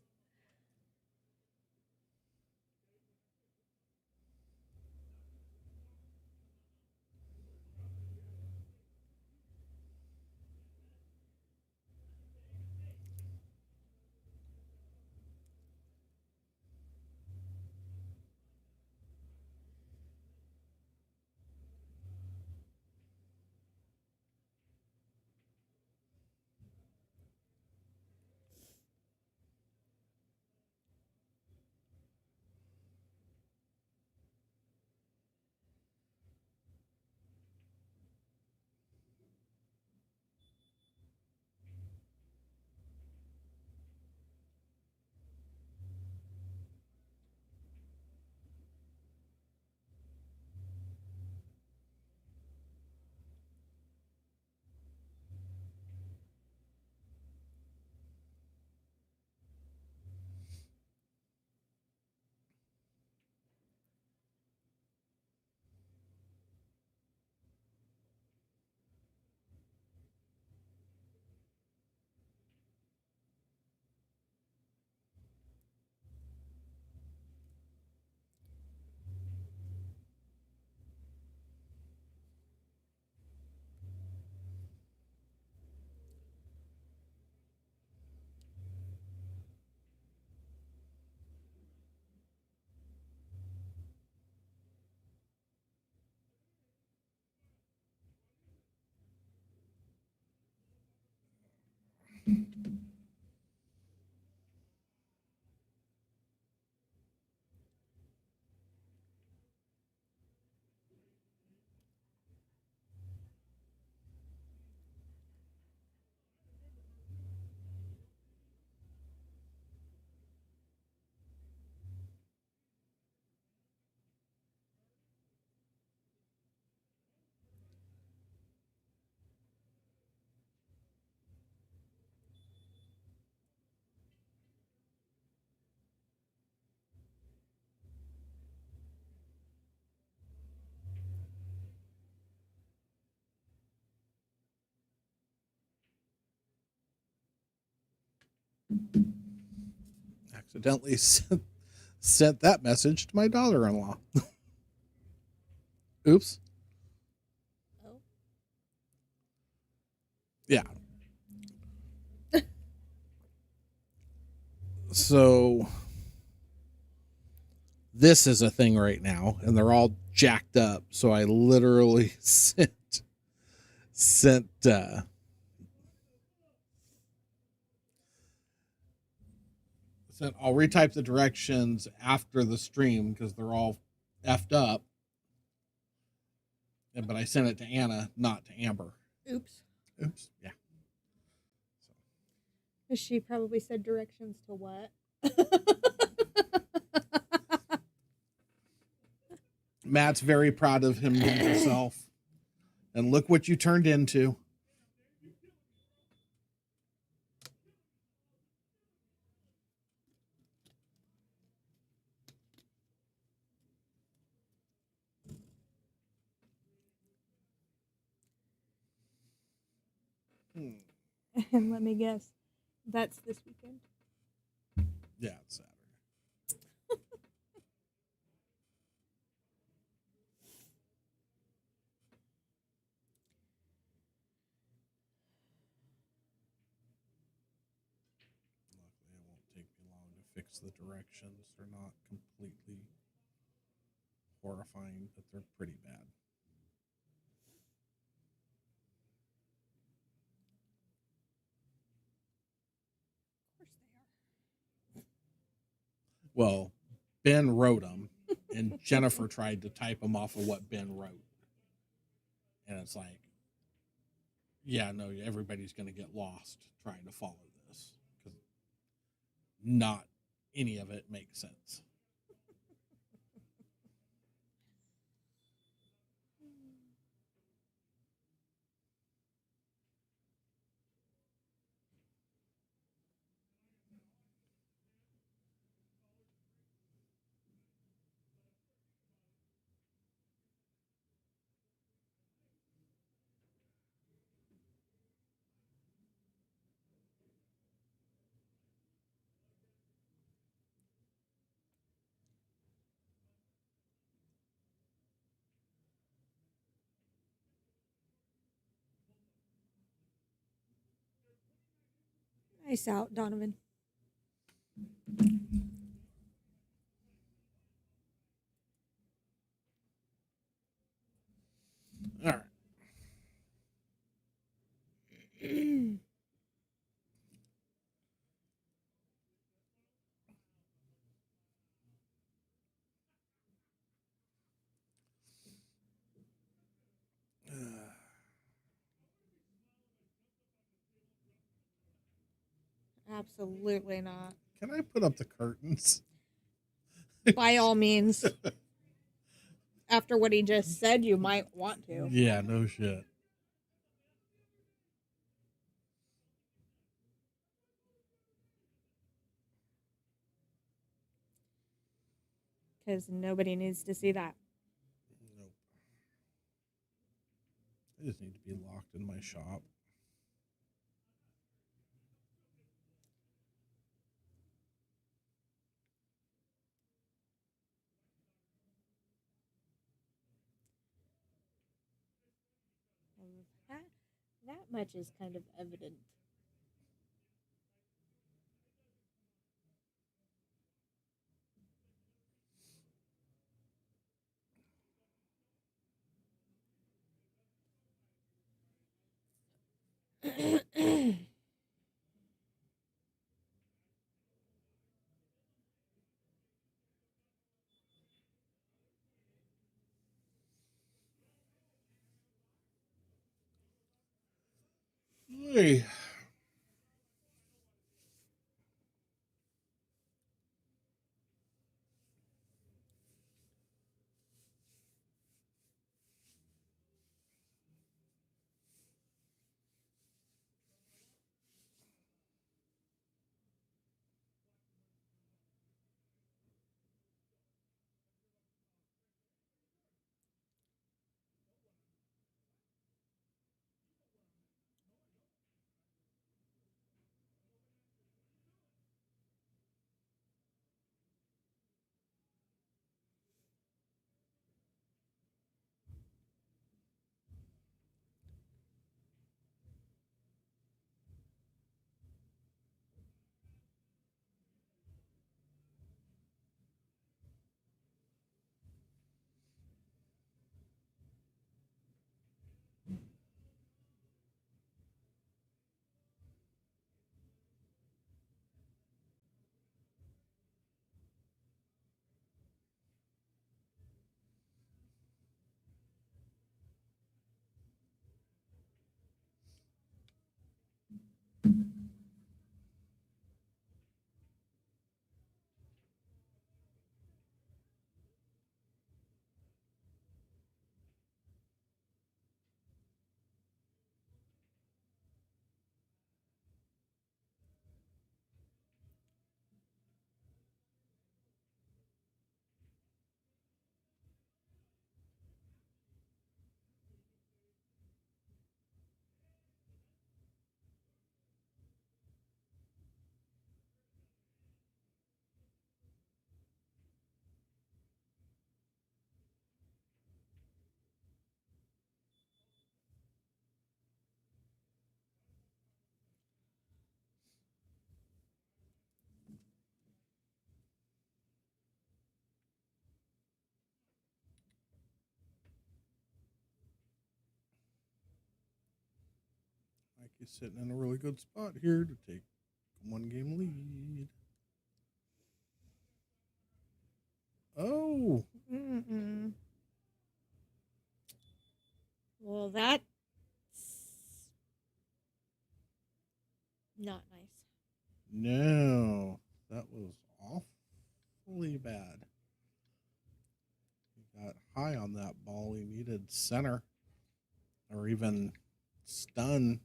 Accidentally sent that message to my daughter-in-law. Oops. Oh. Yeah. So this is a thing right now, and they're all jacked up. So I literally sent I'll retype the directions after the stream because they're all effed up. But I sent it to Anna, not to Amber. Oops. Oops. Yeah. She probably said directions to what? Matt's very proud of himself. And look what you turned into. And let me guess. That's this weekend. Yeah, it's Saturday. Luckily, it won't take me long to fix the directions. They're not completely horrifying, but they're pretty bad. Of course they are. Well, Ben wrote them, and Jennifer tried to type them off of what Ben wrote. And it's like, yeah, no, everybody's going to get lost trying to follow this because not any of it makes sense. Nice out, Donovan. All right. Absolutely not. Can I put up the curtains? By all means. After what he just said, you might want to. Yeah, no shit. Because nobody needs to see that. Nope. I just need to be locked in my shop. That much is kind of evident. Hey. He's sitting in a really good spot here to take a 1-game lead. Oh, Mm-mm. Well, that's not nice. no. That was awfully bad. He got high on that ball. He needed center or even stun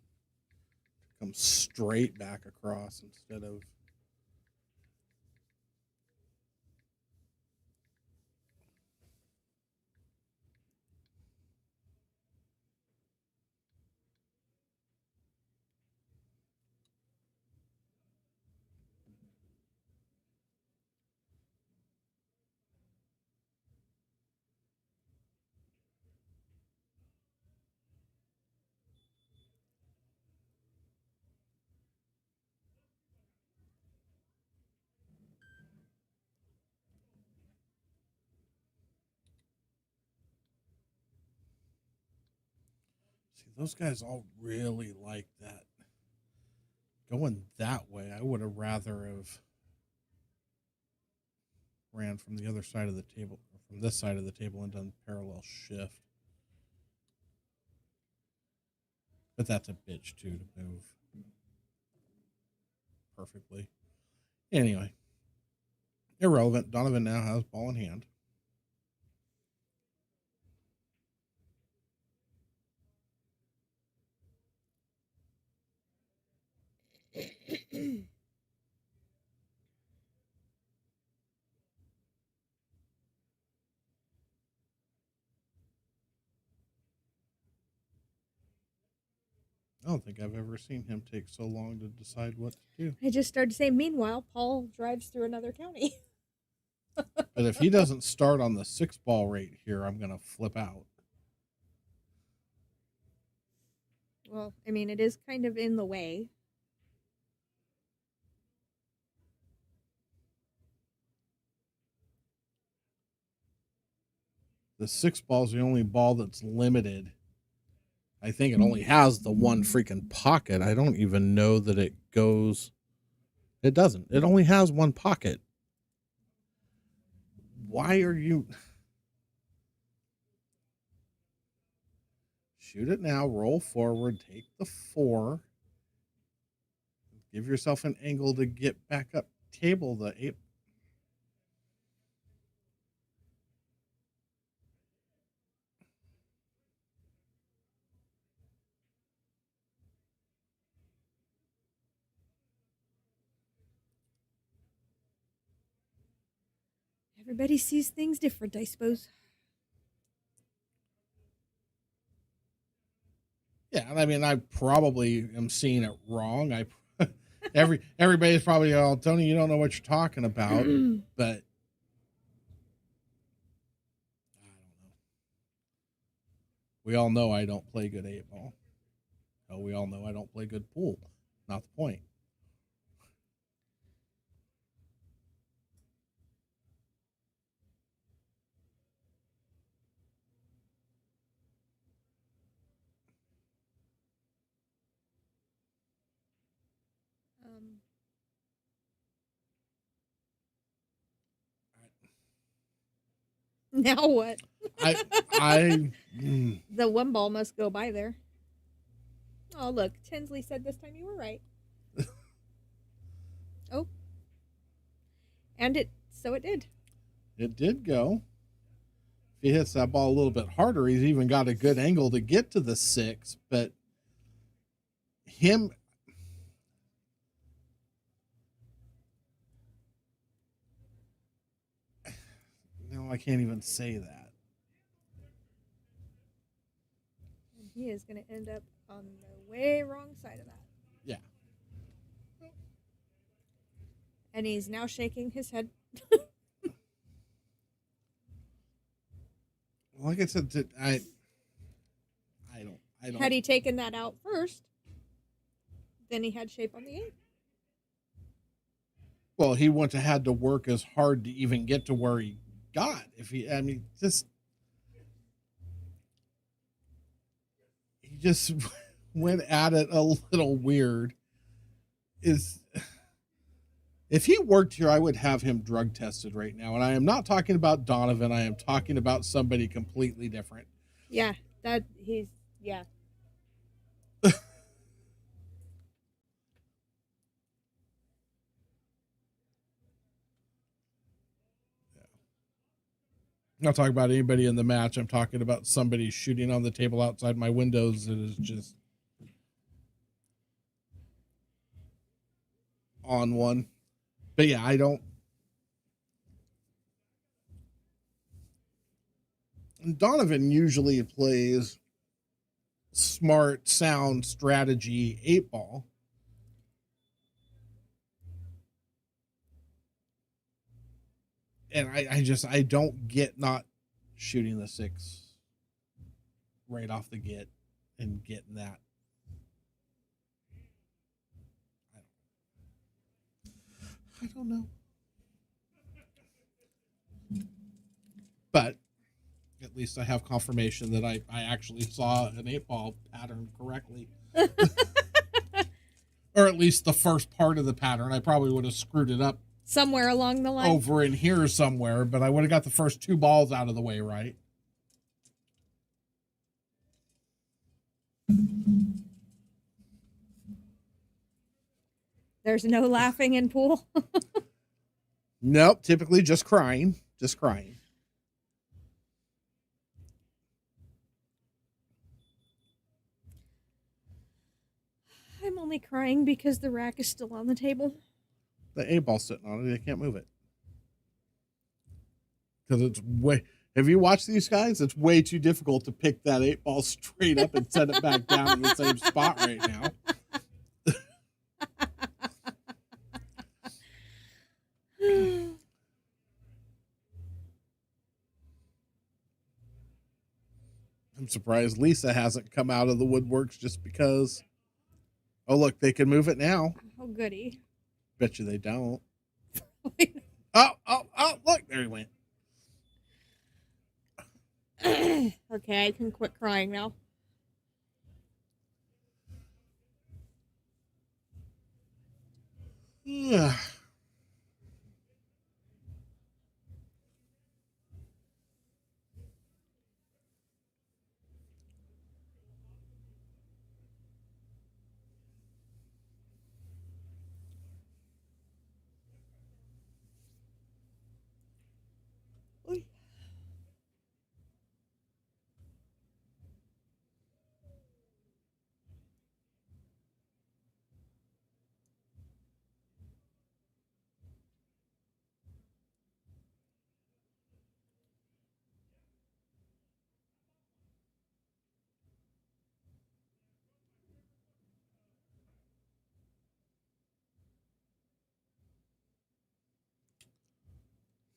to come straight back across instead of. See, those guys all really like that. Going that way, I would have rather have ran from the other side of the table, from this side of the table, and done parallel shift. But that's a bitch too to move perfectly. Anyway, irrelevant. Donovan now has ball in hand. I don't think I've ever seen him take so long to decide what to do. I just started saying, meanwhile, Paul drives through another county. But if he doesn't start on the 6-ball rate here, I'm going to flip out. Well, I mean, it is kind of in the way. The 6-ball is the only ball that's limited. I think it only has the one freaking pocket. I don't even know that it goes. It doesn't. It only has one pocket. Why are you. Shoot it now. Roll forward. Take the 4. Give yourself an angle to get back up. Table the 8. Everybody sees things different, I suppose. Yeah, I mean, I probably am seeing it wrong. Everybody's probably, oh, Tony, you don't know what you're talking about, but I don't know. We all know I don't play good 8-ball. Oh, we all know I don't play good pool. Not the point. Now what? I The 1 ball must go by there. Oh, look. Tinsley said this time you were right. Oh. And it did. It did go. If he hits that ball a little bit harder, he's even got a good angle to get to the 6, but him. No, I can't even say that. And he is going to end up on the way wrong side of that. Yeah. And he's now shaking his head. Like I said, I don't. Had he taken that out first, then he had shape on the 8. Well, he wouldn't have had to work as hard to even get to where he got. He just went at it a little weird. Is if he worked here, I would have him drug tested right now. And I am not talking about Donovan. I am talking about somebody completely different. Yeah, that he's yeah. I'm not talking about anybody in the match. I'm talking about somebody shooting on the table outside my windows that is just on one. But yeah, I don't. Donovan usually plays smart, sound strategy 8-ball. And I don't get not shooting the 6 right off the get and getting that. I don't know. But at least I have confirmation that I actually saw an 8-ball pattern correctly. Or at least the first part of the pattern. I probably would have screwed it up Somewhere along the line. over in here somewhere, but I would have got the first 2 balls out of the way right. There's no laughing in pool. Nope, typically just crying. Just crying. I'm only crying because the rack is still on the table. The 8-ball's sitting on it. They can't move it. Because it's way. Have you watched these guys? It's way too difficult to pick that 8-ball straight up and set it back down in the same spot right now. I'm surprised Lisa hasn't come out of the woodworks just because. Oh, look, they can move it now. Oh, goody. Bet you they don't. Oh, look, there he went. Okay, I can quit crying now. Yeah.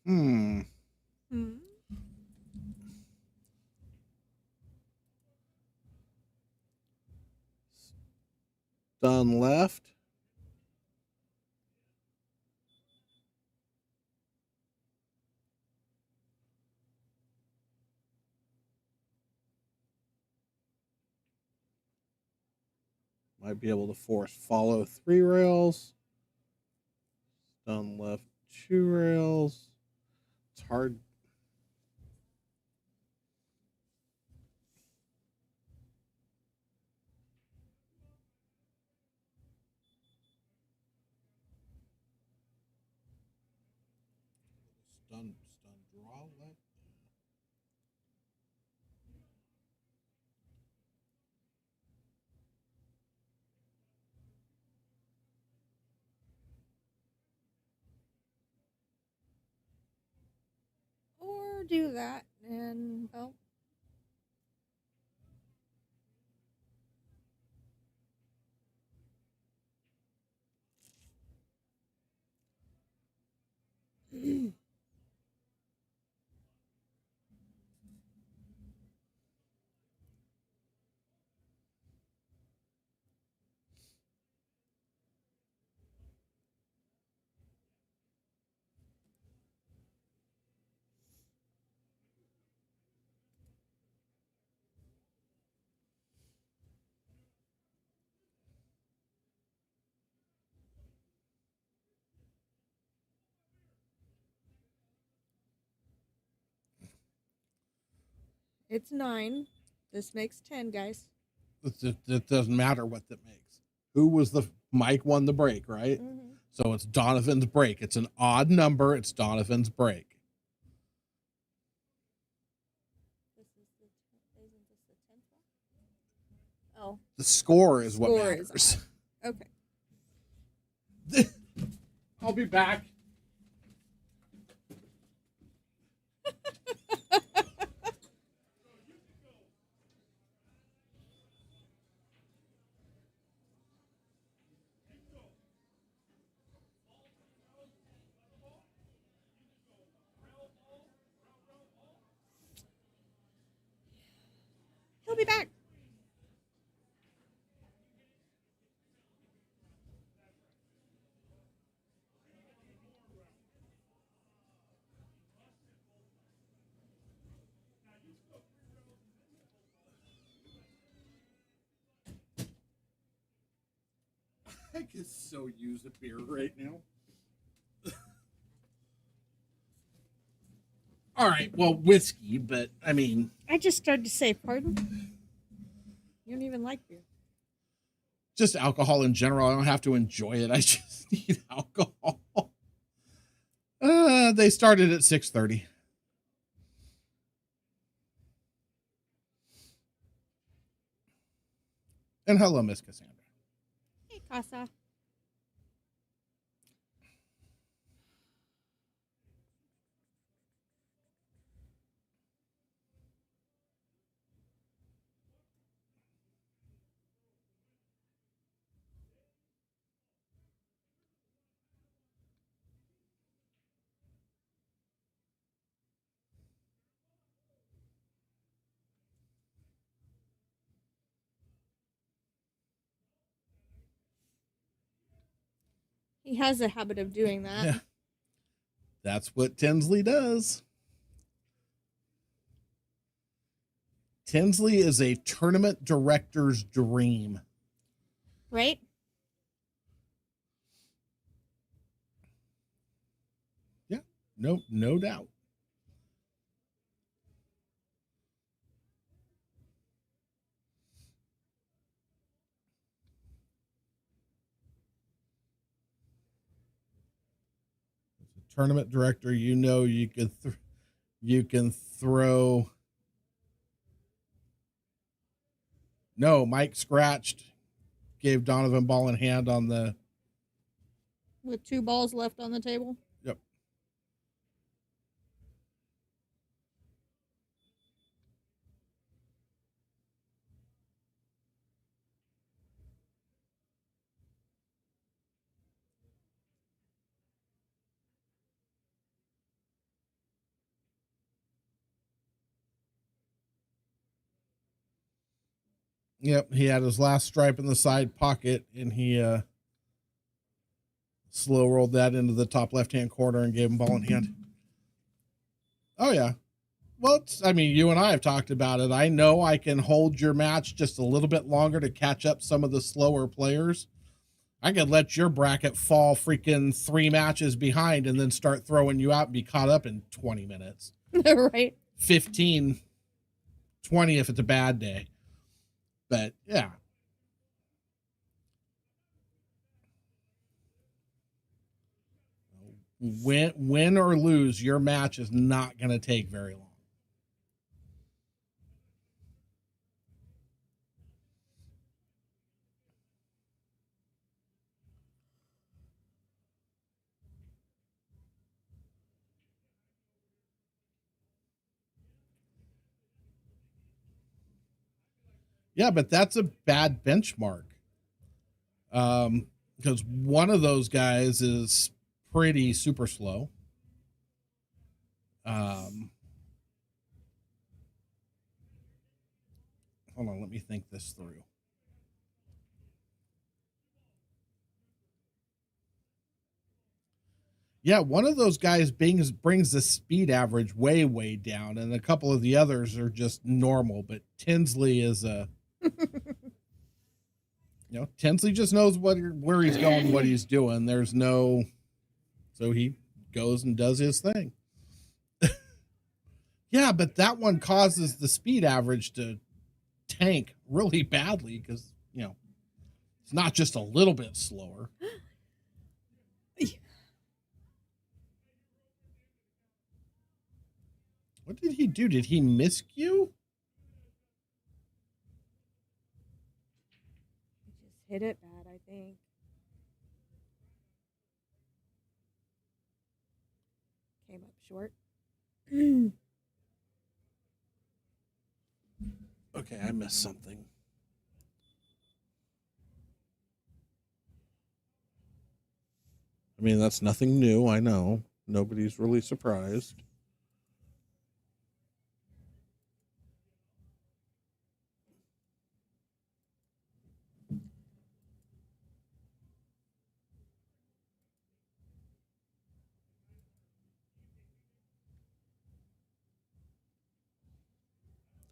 Hmm. Done left. Might be able to force follow 3 rails. Done left 2 rails. It's hard. Stun draw left. Or do that and, well. It's 9. This makes 10, guys. It doesn't matter what that makes. Who was the Mike won the break, right? Mm-hmm. So it's Donovan's break. It's an odd number. It's Donovan's break. Isn't this the 10th one? Oh, The score is what Score is matters. okay. I'll be back. He'll be back. I could so use a beer right now. All right, well, whiskey, but I mean, I just started to say, pardon? You don't even like beer. just alcohol in general. I don't have to enjoy it. I just need alcohol. They started at 6:30. And hello, Miss Cassandra. Hey, Casa. He has a habit of doing that. Yeah. That's what Tinsley does. Tinsley is a tournament director's dream. Right? Yeah, no doubt. As a tournament director, you know you can throw. No, Mike scratched, gave Donovan ball in hand on the. With 2 balls left on the table. Yep. Yep, he had his last stripe in the side pocket, and he slow rolled that into the top left-hand corner and gave him ball in hand. Oh, yeah. Well, I mean, you and I have talked about it. I know I can hold your match just a little bit longer to catch up some of the slower players. I could let your bracket fall freaking 3 matches behind and then start throwing you out and be caught up in 20 minutes. Right. 15, 20 if it's a bad day. But, yeah. Win or lose, your match is not going to take very long. Yeah, but that's a bad benchmark. Because one of those guys is pretty super slow. Hold on, let me think this through. Yeah, one of those guys brings the speed average way down, and a couple of the others are just normal. But Tinsley is a, Tinsley just knows where he's going, what he's doing. There's no, so he goes and does his thing. Yeah, but that one causes the speed average to tank really badly because, it's not just a little bit slower. What did he do? Did he miscue? Just hit it bad, I think. Came up short. Okay, I missed something. I mean, that's nothing new. I know. Nobody's really surprised.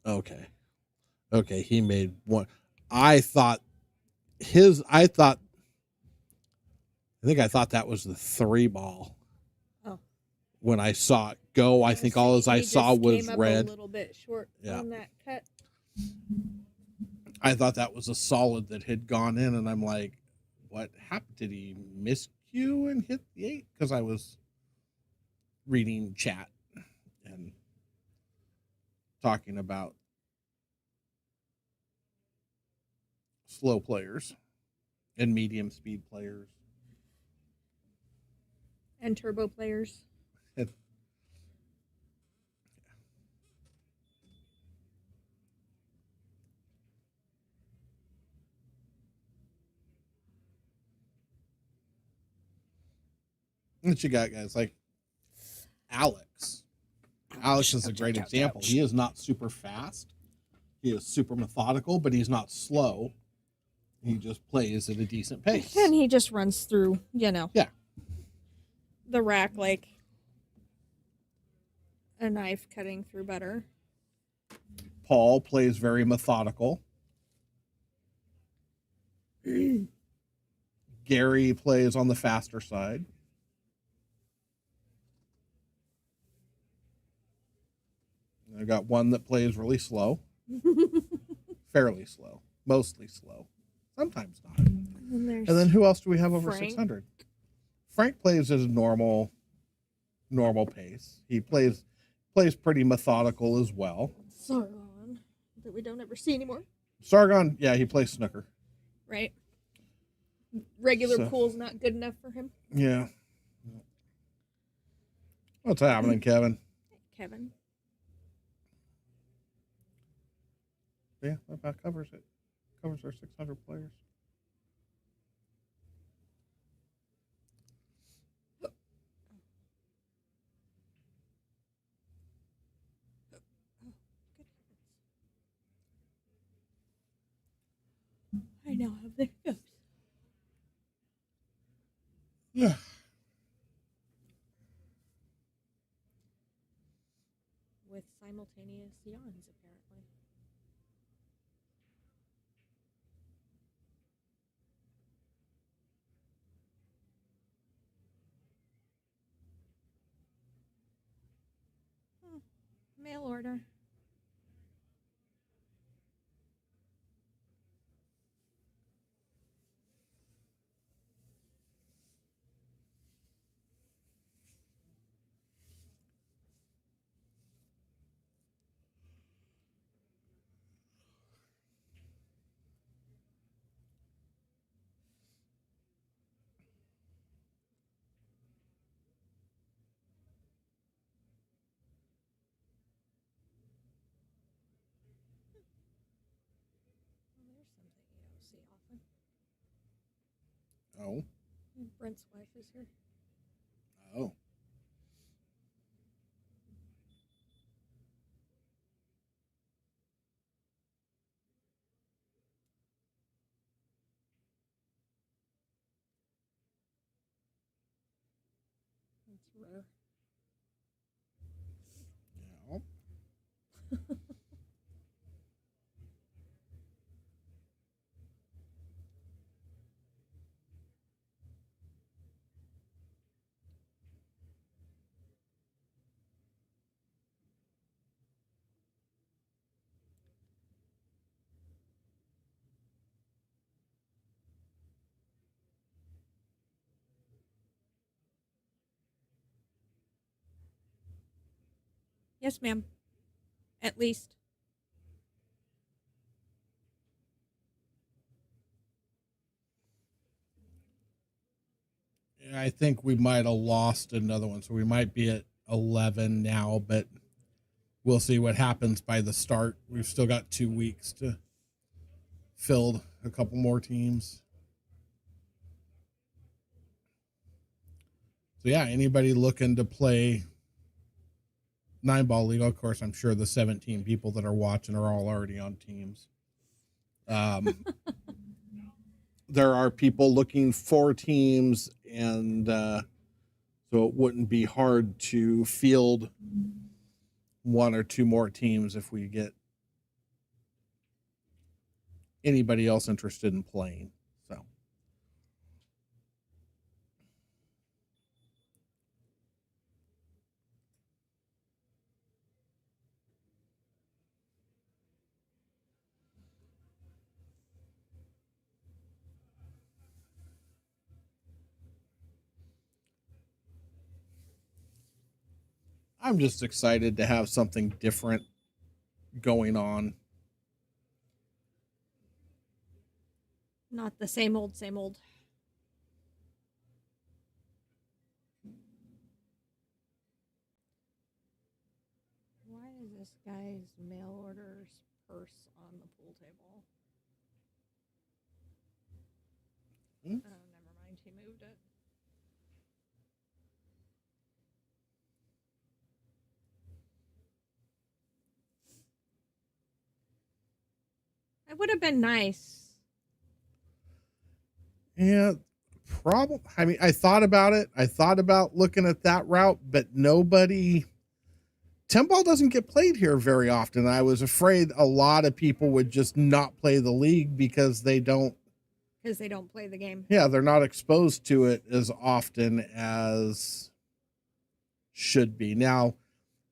Okay. Okay, he made one. I thought I think I thought that was the 3 ball. Oh. When I saw it go, I think all I saw was came up red. a little bit short on that cut. I thought that was a solid that had gone in, and I'm like, what happened? Did he miscue and hit the 8? Because I was reading chat and talking about slow players and medium speed players. And turbo players. And you got guys like Alex. Alex is a great example. He is not super fast. He is super methodical, but he's not slow. He just plays at a decent pace. And he just runs through, Yeah. the rack like a knife cutting through butter. Paul plays very methodical. Gary plays on the faster side. I got one that plays really slow. Fairly slow. Mostly slow. Sometimes not. And then who else do we have over Frank. 600? Frank plays at a normal pace. He plays pretty methodical as well. Sargon, that we don't ever see anymore. Sargon, yeah, he plays snooker. Right? Regular pool's not good enough for him. Yeah. What's happening, Kevin? Kevin. Yeah, that about covers it. Covers our 600 players. I now have the hiccups. Yeah. With simultaneous yawns, apparently. Mail order. There's something you don't see often. Oh. Brent's wife is here. Oh. It's rare. Yeah. Yes, ma'am. At least. I think we might have lost another one, so we might be at 11 now, but we'll see what happens by the start. We've still got 2 weeks to fill a couple more teams. So yeah, anybody looking to play 9-ball league, of course, I'm sure the 17 people that are watching are all already on teams. There are people looking for teams, and so it wouldn't be hard to field 1 or 2 more teams if we get anybody else interested in playing. So I'm just excited to have something different going on. Not the same old, same old. Why is this guy's mail order's purse on the pool table? Hmm? Oh, never mind. He moved it. It would have been nice. Yeah, problem. I mean, I thought about it. I thought about looking at that route, but nobody. 10-ball doesn't get played here very often. I was afraid a lot of people would just not play the league because they don't. Because they don't play the game. Yeah, they're not exposed to it as often as should be. Now,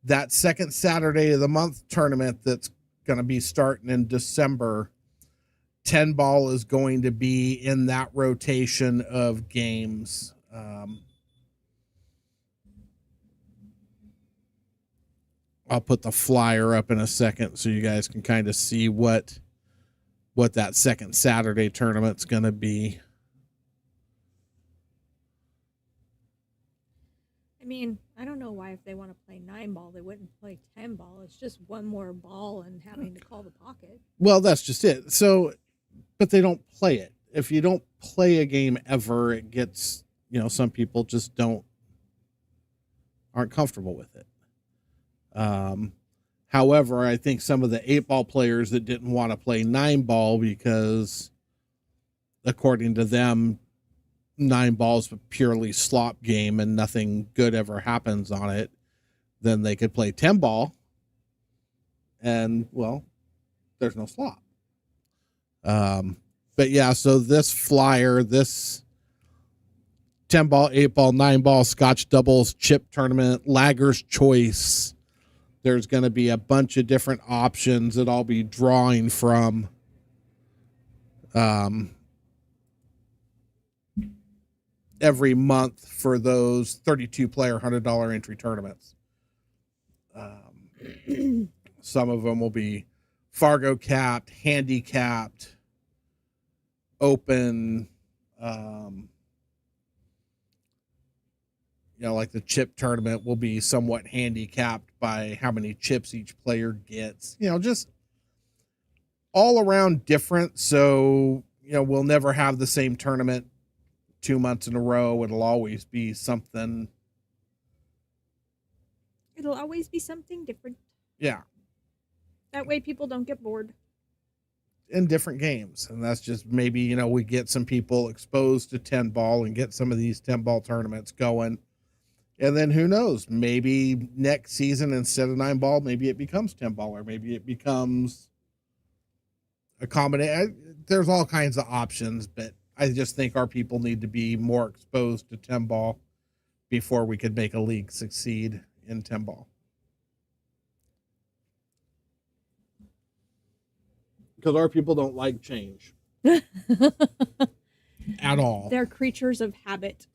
that second Saturday of the month tournament that's going to be starting in December, 10-ball is going to be in that rotation of games. I'll put the flyer up in a second so you guys can kind of see what that second Saturday tournament's going to be. I mean, I don't know why if they want to play 9-ball, they wouldn't play 10-ball. It's just one more ball and having to call the pocket. Well, that's just it. So, but they don't play it. If you don't play a game ever, it gets, some people just aren't comfortable with it. However, I think some of the 8-ball players that didn't want to play 9-ball because, according to them, 9-ball is a purely slop game and nothing good ever happens on it, then they could play 10-ball and, well, there's no slop. But yeah, so this flyer, this 10-ball, 8-ball, 9-ball Scotch doubles chip tournament, Lagger's Choice. There's going to be a bunch of different options that I'll be drawing from. Every month for those 32-player $100 entry tournaments. Some of them will be Fargo capped, handicapped, open, like the chip tournament will be somewhat handicapped by how many chips each player gets. Just all around different. So, we'll never have the same tournament 2 months in a row. It'll always be something. It'll always be something different. Yeah. That way people don't get bored. In different games. And that's just maybe, we get some people exposed to 10-ball and get some of these 10-ball tournaments going. And then who knows? Maybe next season, instead of 9-ball, maybe it becomes 10-ball, or maybe it becomes a combination. There's all kinds of options, but I just think our people need to be more exposed to 10-ball before we could make a league succeed in 10-ball. Because our people don't like change. At all. They're creatures of habit.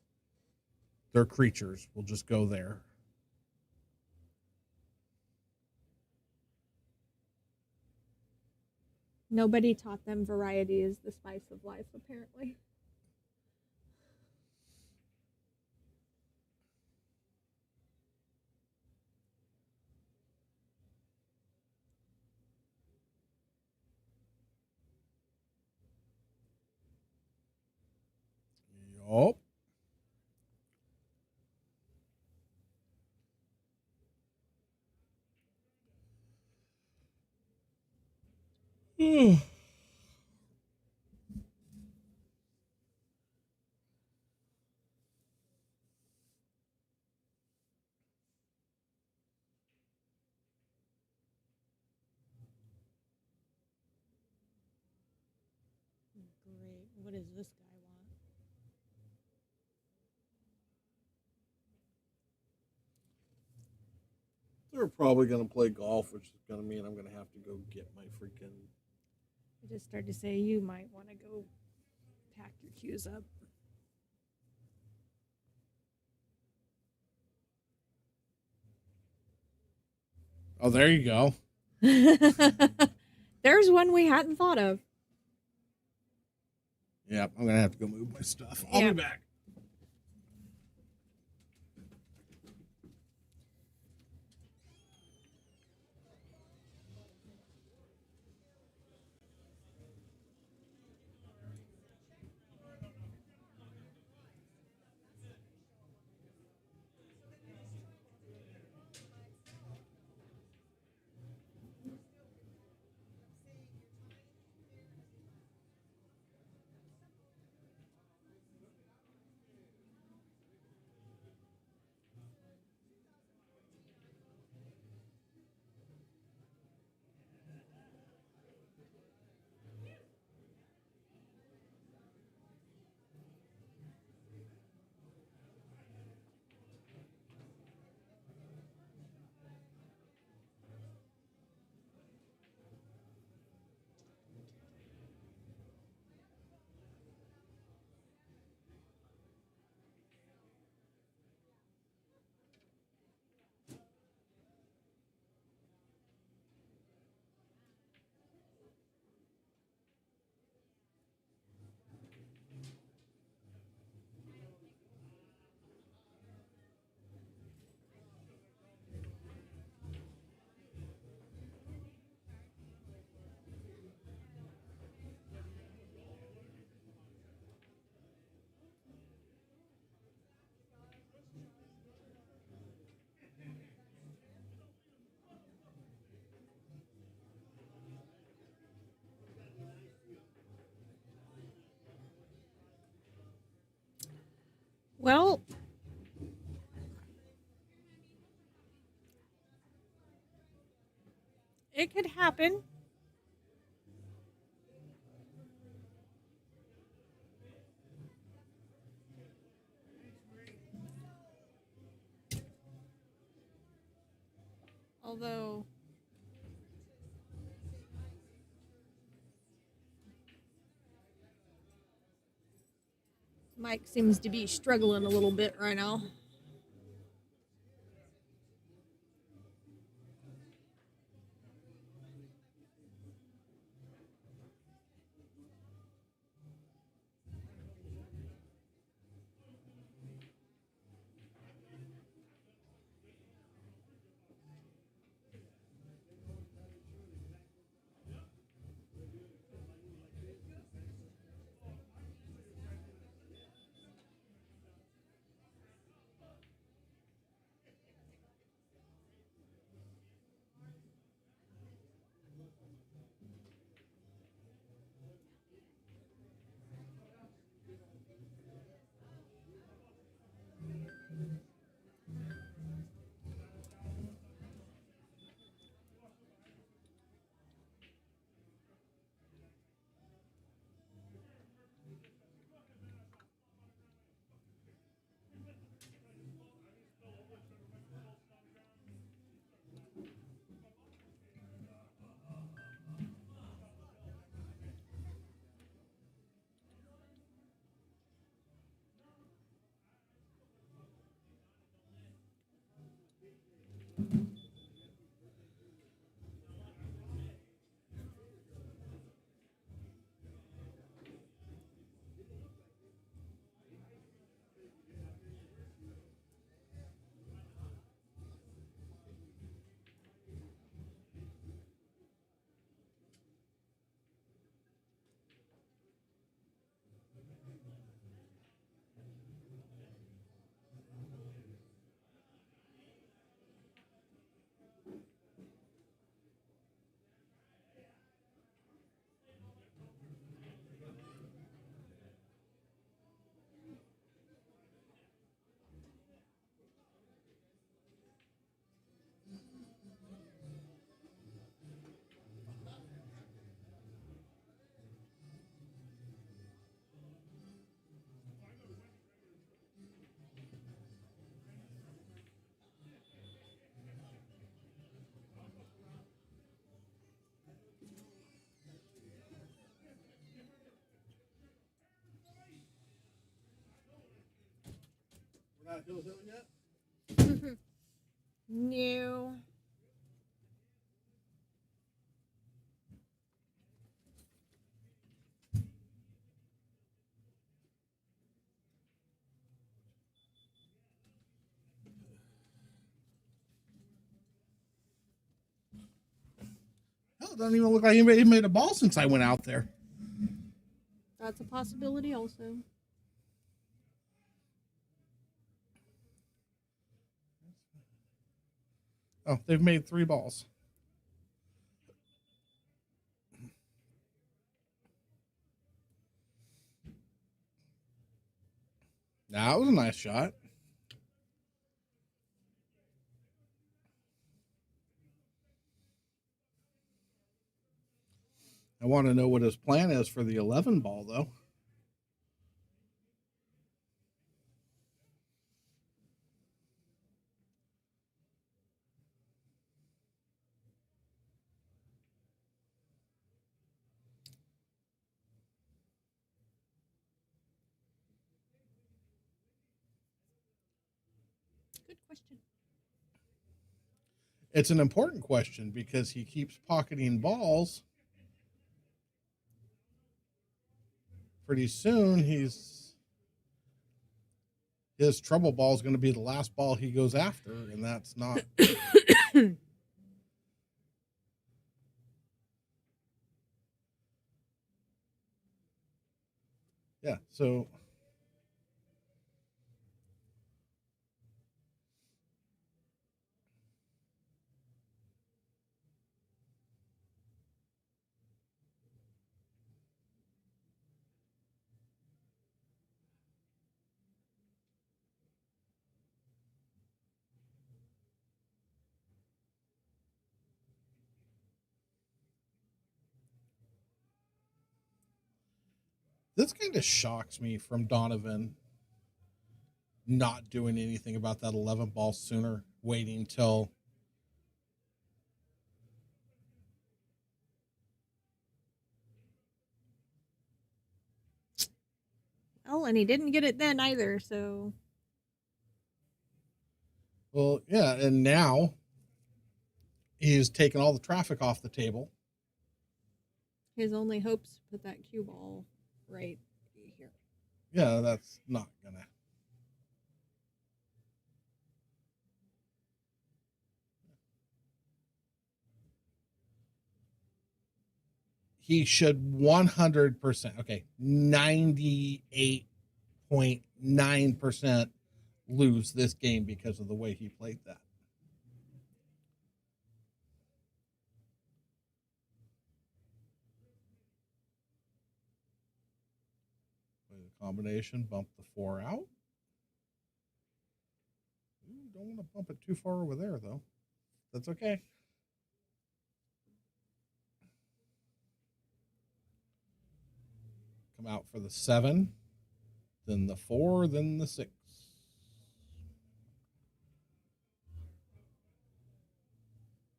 They're creatures. We'll just go there. Nobody taught them variety is the spice of life, apparently. Yup. Great. What does this guy want? They're probably going to play golf, which is going to mean I'm going to have to go get my freaking. I just started to say you might want to go pack your cues up. Oh, there you go. There's one we hadn't thought of. Yep, I'm going to have to go move my stuff. I'll Yeah. be back. Well, it could happen. Although Mike seems to be struggling a little bit right now. Hill yet? No. Hell, it doesn't even look like anybody made a ball since I went out there. That's a possibility also. Oh, they've made 3 balls. That was a nice shot. I want to know what his plan is for the 11 ball, though. Good question. It's an important question because he keeps pocketing balls. Pretty soon, his trouble ball is going to be the last ball he goes after, and that's not. Yeah, so this kind of shocks me from Donovan not doing anything about that 11 ball sooner, waiting till. Oh, and he didn't get it then either, so Well, yeah, and now he's taken all the traffic off the table. his only hopes to put that cue ball right here. Yeah, that's not gonna. He should 100%, okay, 98.9% lose this game because of the way he played that. Play the combination, bump the 4 out. Ooh, don't want to bump it too far over there, though. That's okay. Come out for the 7, then the 4, then the 6.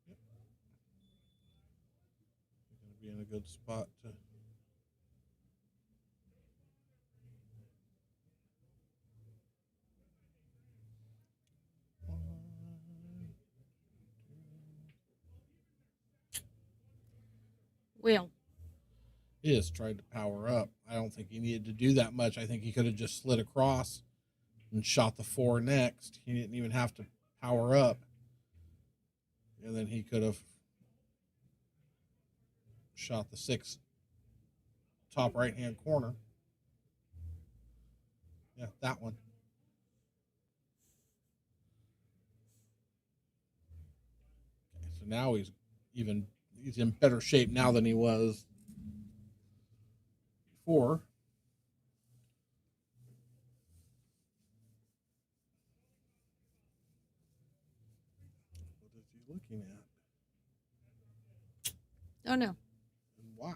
Yep. You're going to be in a good spot to. Well, He just tried to power up. I don't think he needed to do that much. I think he could have just slid across and shot the 4 next. He didn't even have to power up. And then he could have shot the 6 top right hand corner. Yeah, that one. Okay, so now he's in better shape now than he was before. What is he looking at? don't know. And why?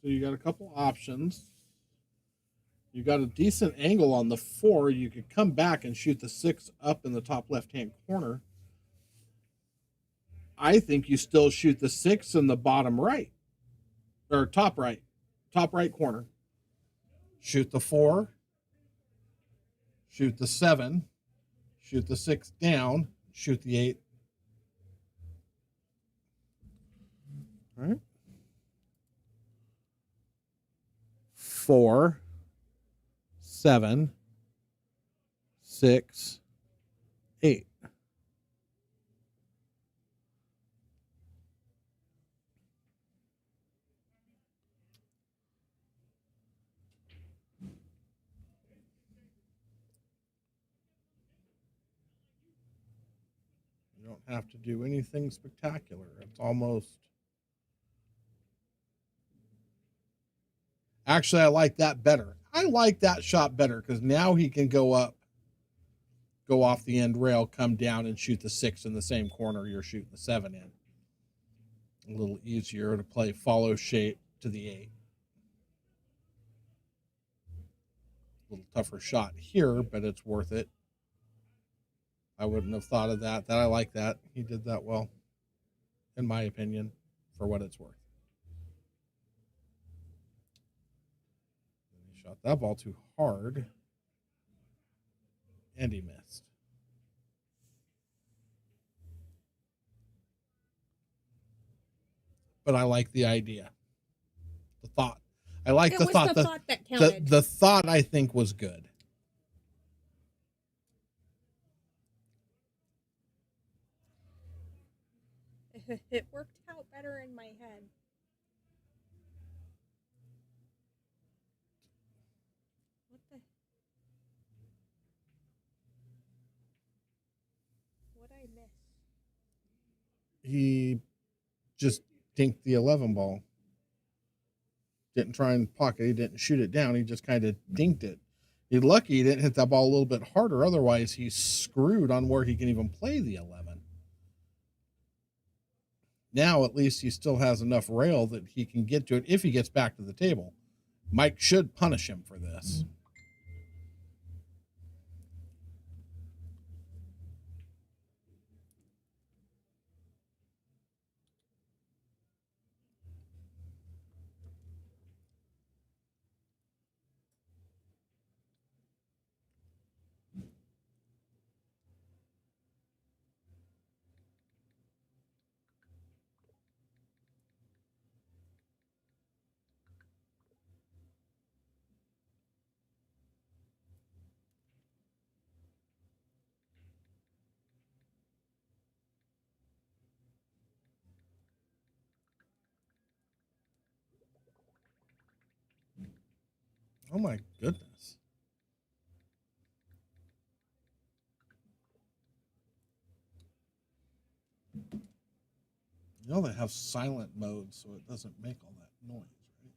So you got a couple options. You got a decent angle on the 4. You could come back and shoot the 6 up in the top left-hand corner. I think you still shoot the 6 in the bottom right. or top right corner. Shoot the 4, shoot the 7, shoot the 6 down, shoot the 8. All right. 4, 7, 6, 8. You don't have to do anything spectacular. It's almost. Actually, I like that better. I like that shot better because now he can go up, go off the end rail, come down, and shoot the 6 in the same corner you're shooting the 7 in. A little easier to play follow shape to the 8. A little tougher shot here, but it's worth it. I wouldn't have thought of that. I like that. He did that well, in my opinion, for what it's worth. He shot that ball too hard, and he missed. But I like the idea, the thought. I like the thought. The thought that counted. The thought I think was good. It worked out better in my head. What the? What I miss? He just dinked the 11 ball. Didn't try and pocket. He didn't shoot it down. He just kind of dinked it. He's lucky he didn't hit that ball a little bit harder. Otherwise, he's screwed on where he can even play the 11. Now, at least he still has enough rail that he can get to it if he gets back to the table. Mike should punish him for this. Oh my goodness. You know they have silent mode so it doesn't make all that noise, right?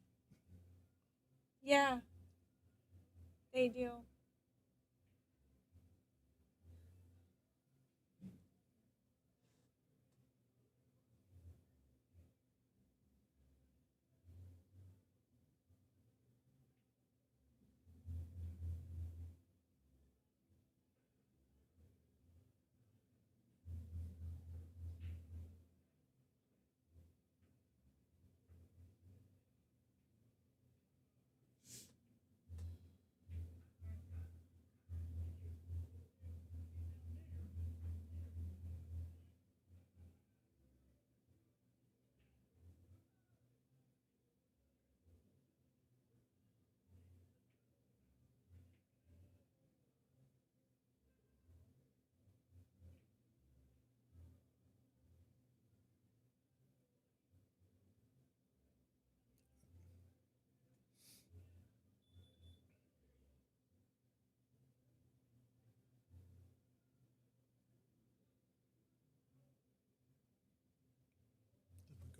Yeah, they do.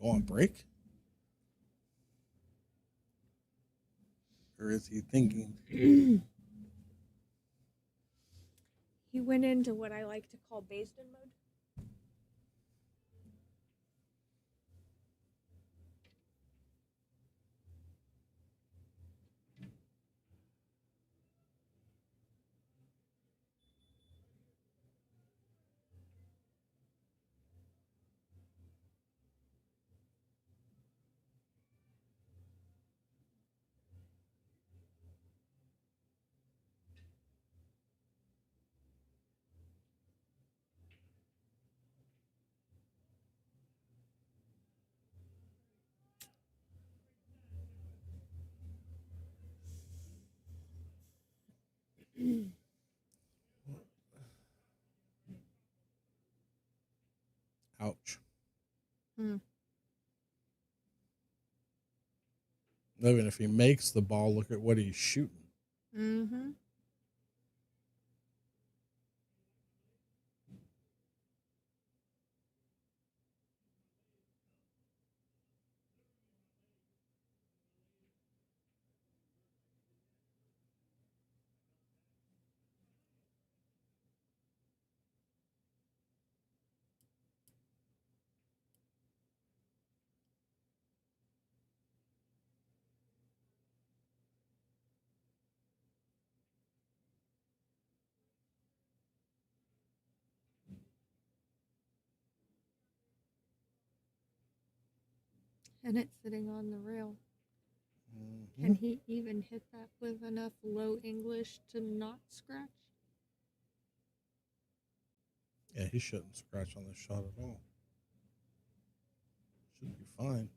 Go on break? Or is he thinking? He went into what I like to call Based-in mode. Ouch. Hmm. Even if he makes the ball, look at what he's shooting. Mm-hmm. And it's sitting on the rail. Mm-hmm. Can he even hit that with enough low English to not scratch? Yeah, he shouldn't scratch on this shot at all. Should be fine.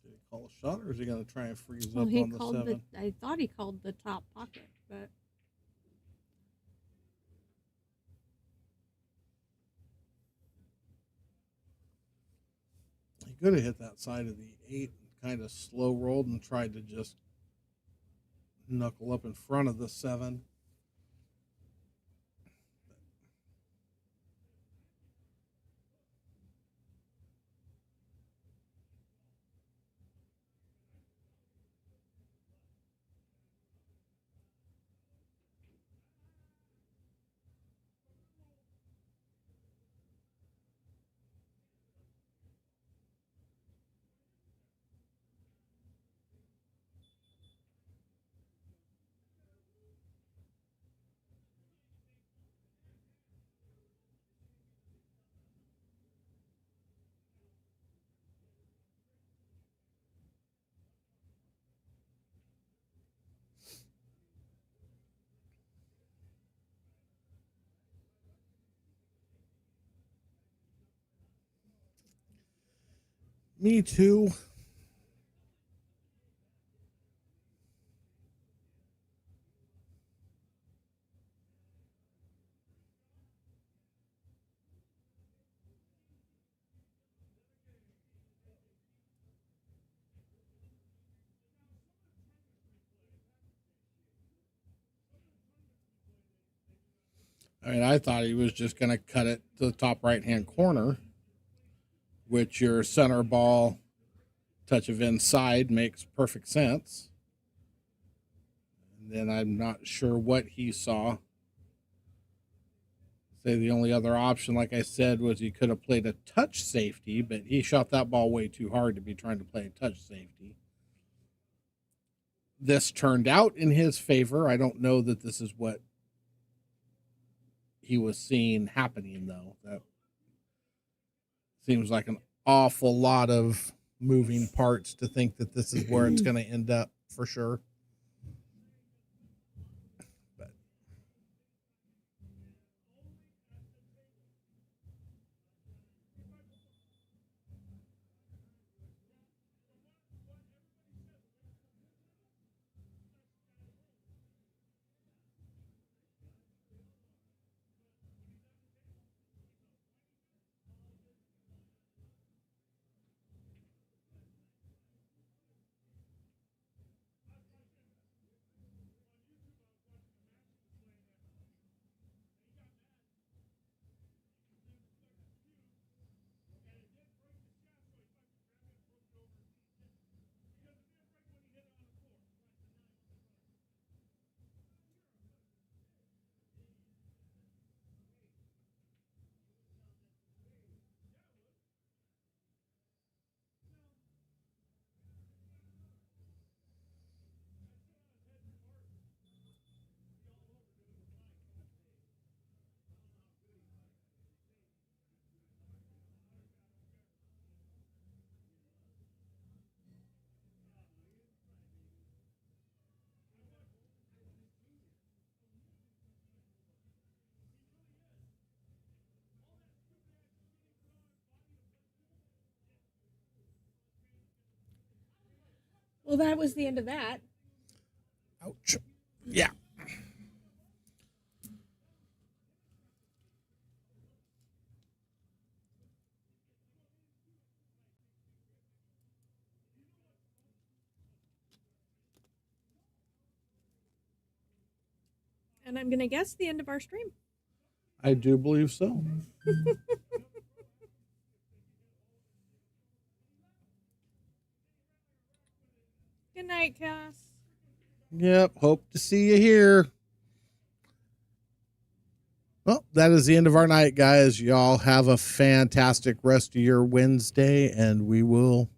Did he call a shot, or is he going to try and freeze Well, up he on the called 7? I thought he called the top pocket, but He could have hit that side of the 8 and kind of slow rolled and tried to just knuckle up in front of the 7. Me too. I mean, I thought he was just going to cut it to the top right hand corner, which your center ball touch of inside makes perfect sense. And then I'm not sure what he saw. Say the only other option, like I said, was he could have played a touch safety, but he shot that ball way too hard to be trying to play a touch safety. This turned out in his favor. I don't know that this is what he was seeing happening, though. That seems like an awful lot of moving parts to think that this is where it's going to end up for sure. But Well, that was the end of that. Ouch. Yeah. And I'm going to guess the end of our stream. I do believe so. Good night, Cass. Yep. Hope to see you here. Well, that is the end of our night, guys. Y'all have a fantastic rest of your Wednesday, and we will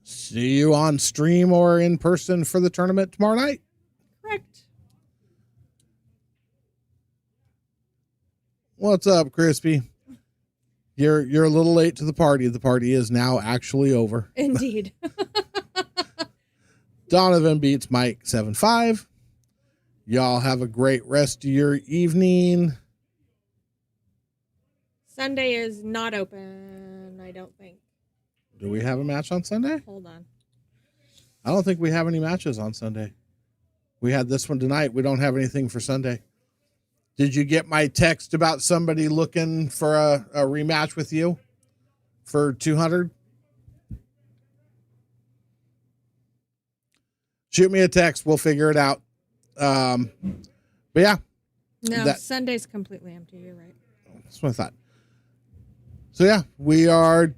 see you on stream or in person for the tournament tomorrow night. Correct. What's up, Crispy? You're a little late to the party. The party is now actually over. Indeed. Donovan beats Mike 7-5. Y'all have a great rest of your evening. Sunday is not open, I don't think. Do we have a match on Sunday? Hold on. I don't think we have any matches on Sunday. We had this one tonight. We don't have anything for Sunday. Did you get my text about somebody looking for a rematch with you for 200? Shoot me a text. We'll figure it out. But yeah. No, Sunday's completely empty. You're right. That's what I thought. So yeah, we are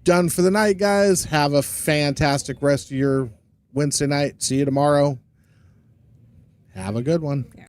done for the night, guys. Have a fantastic rest of your Wednesday night. See you tomorrow. Have a good one. Yeah.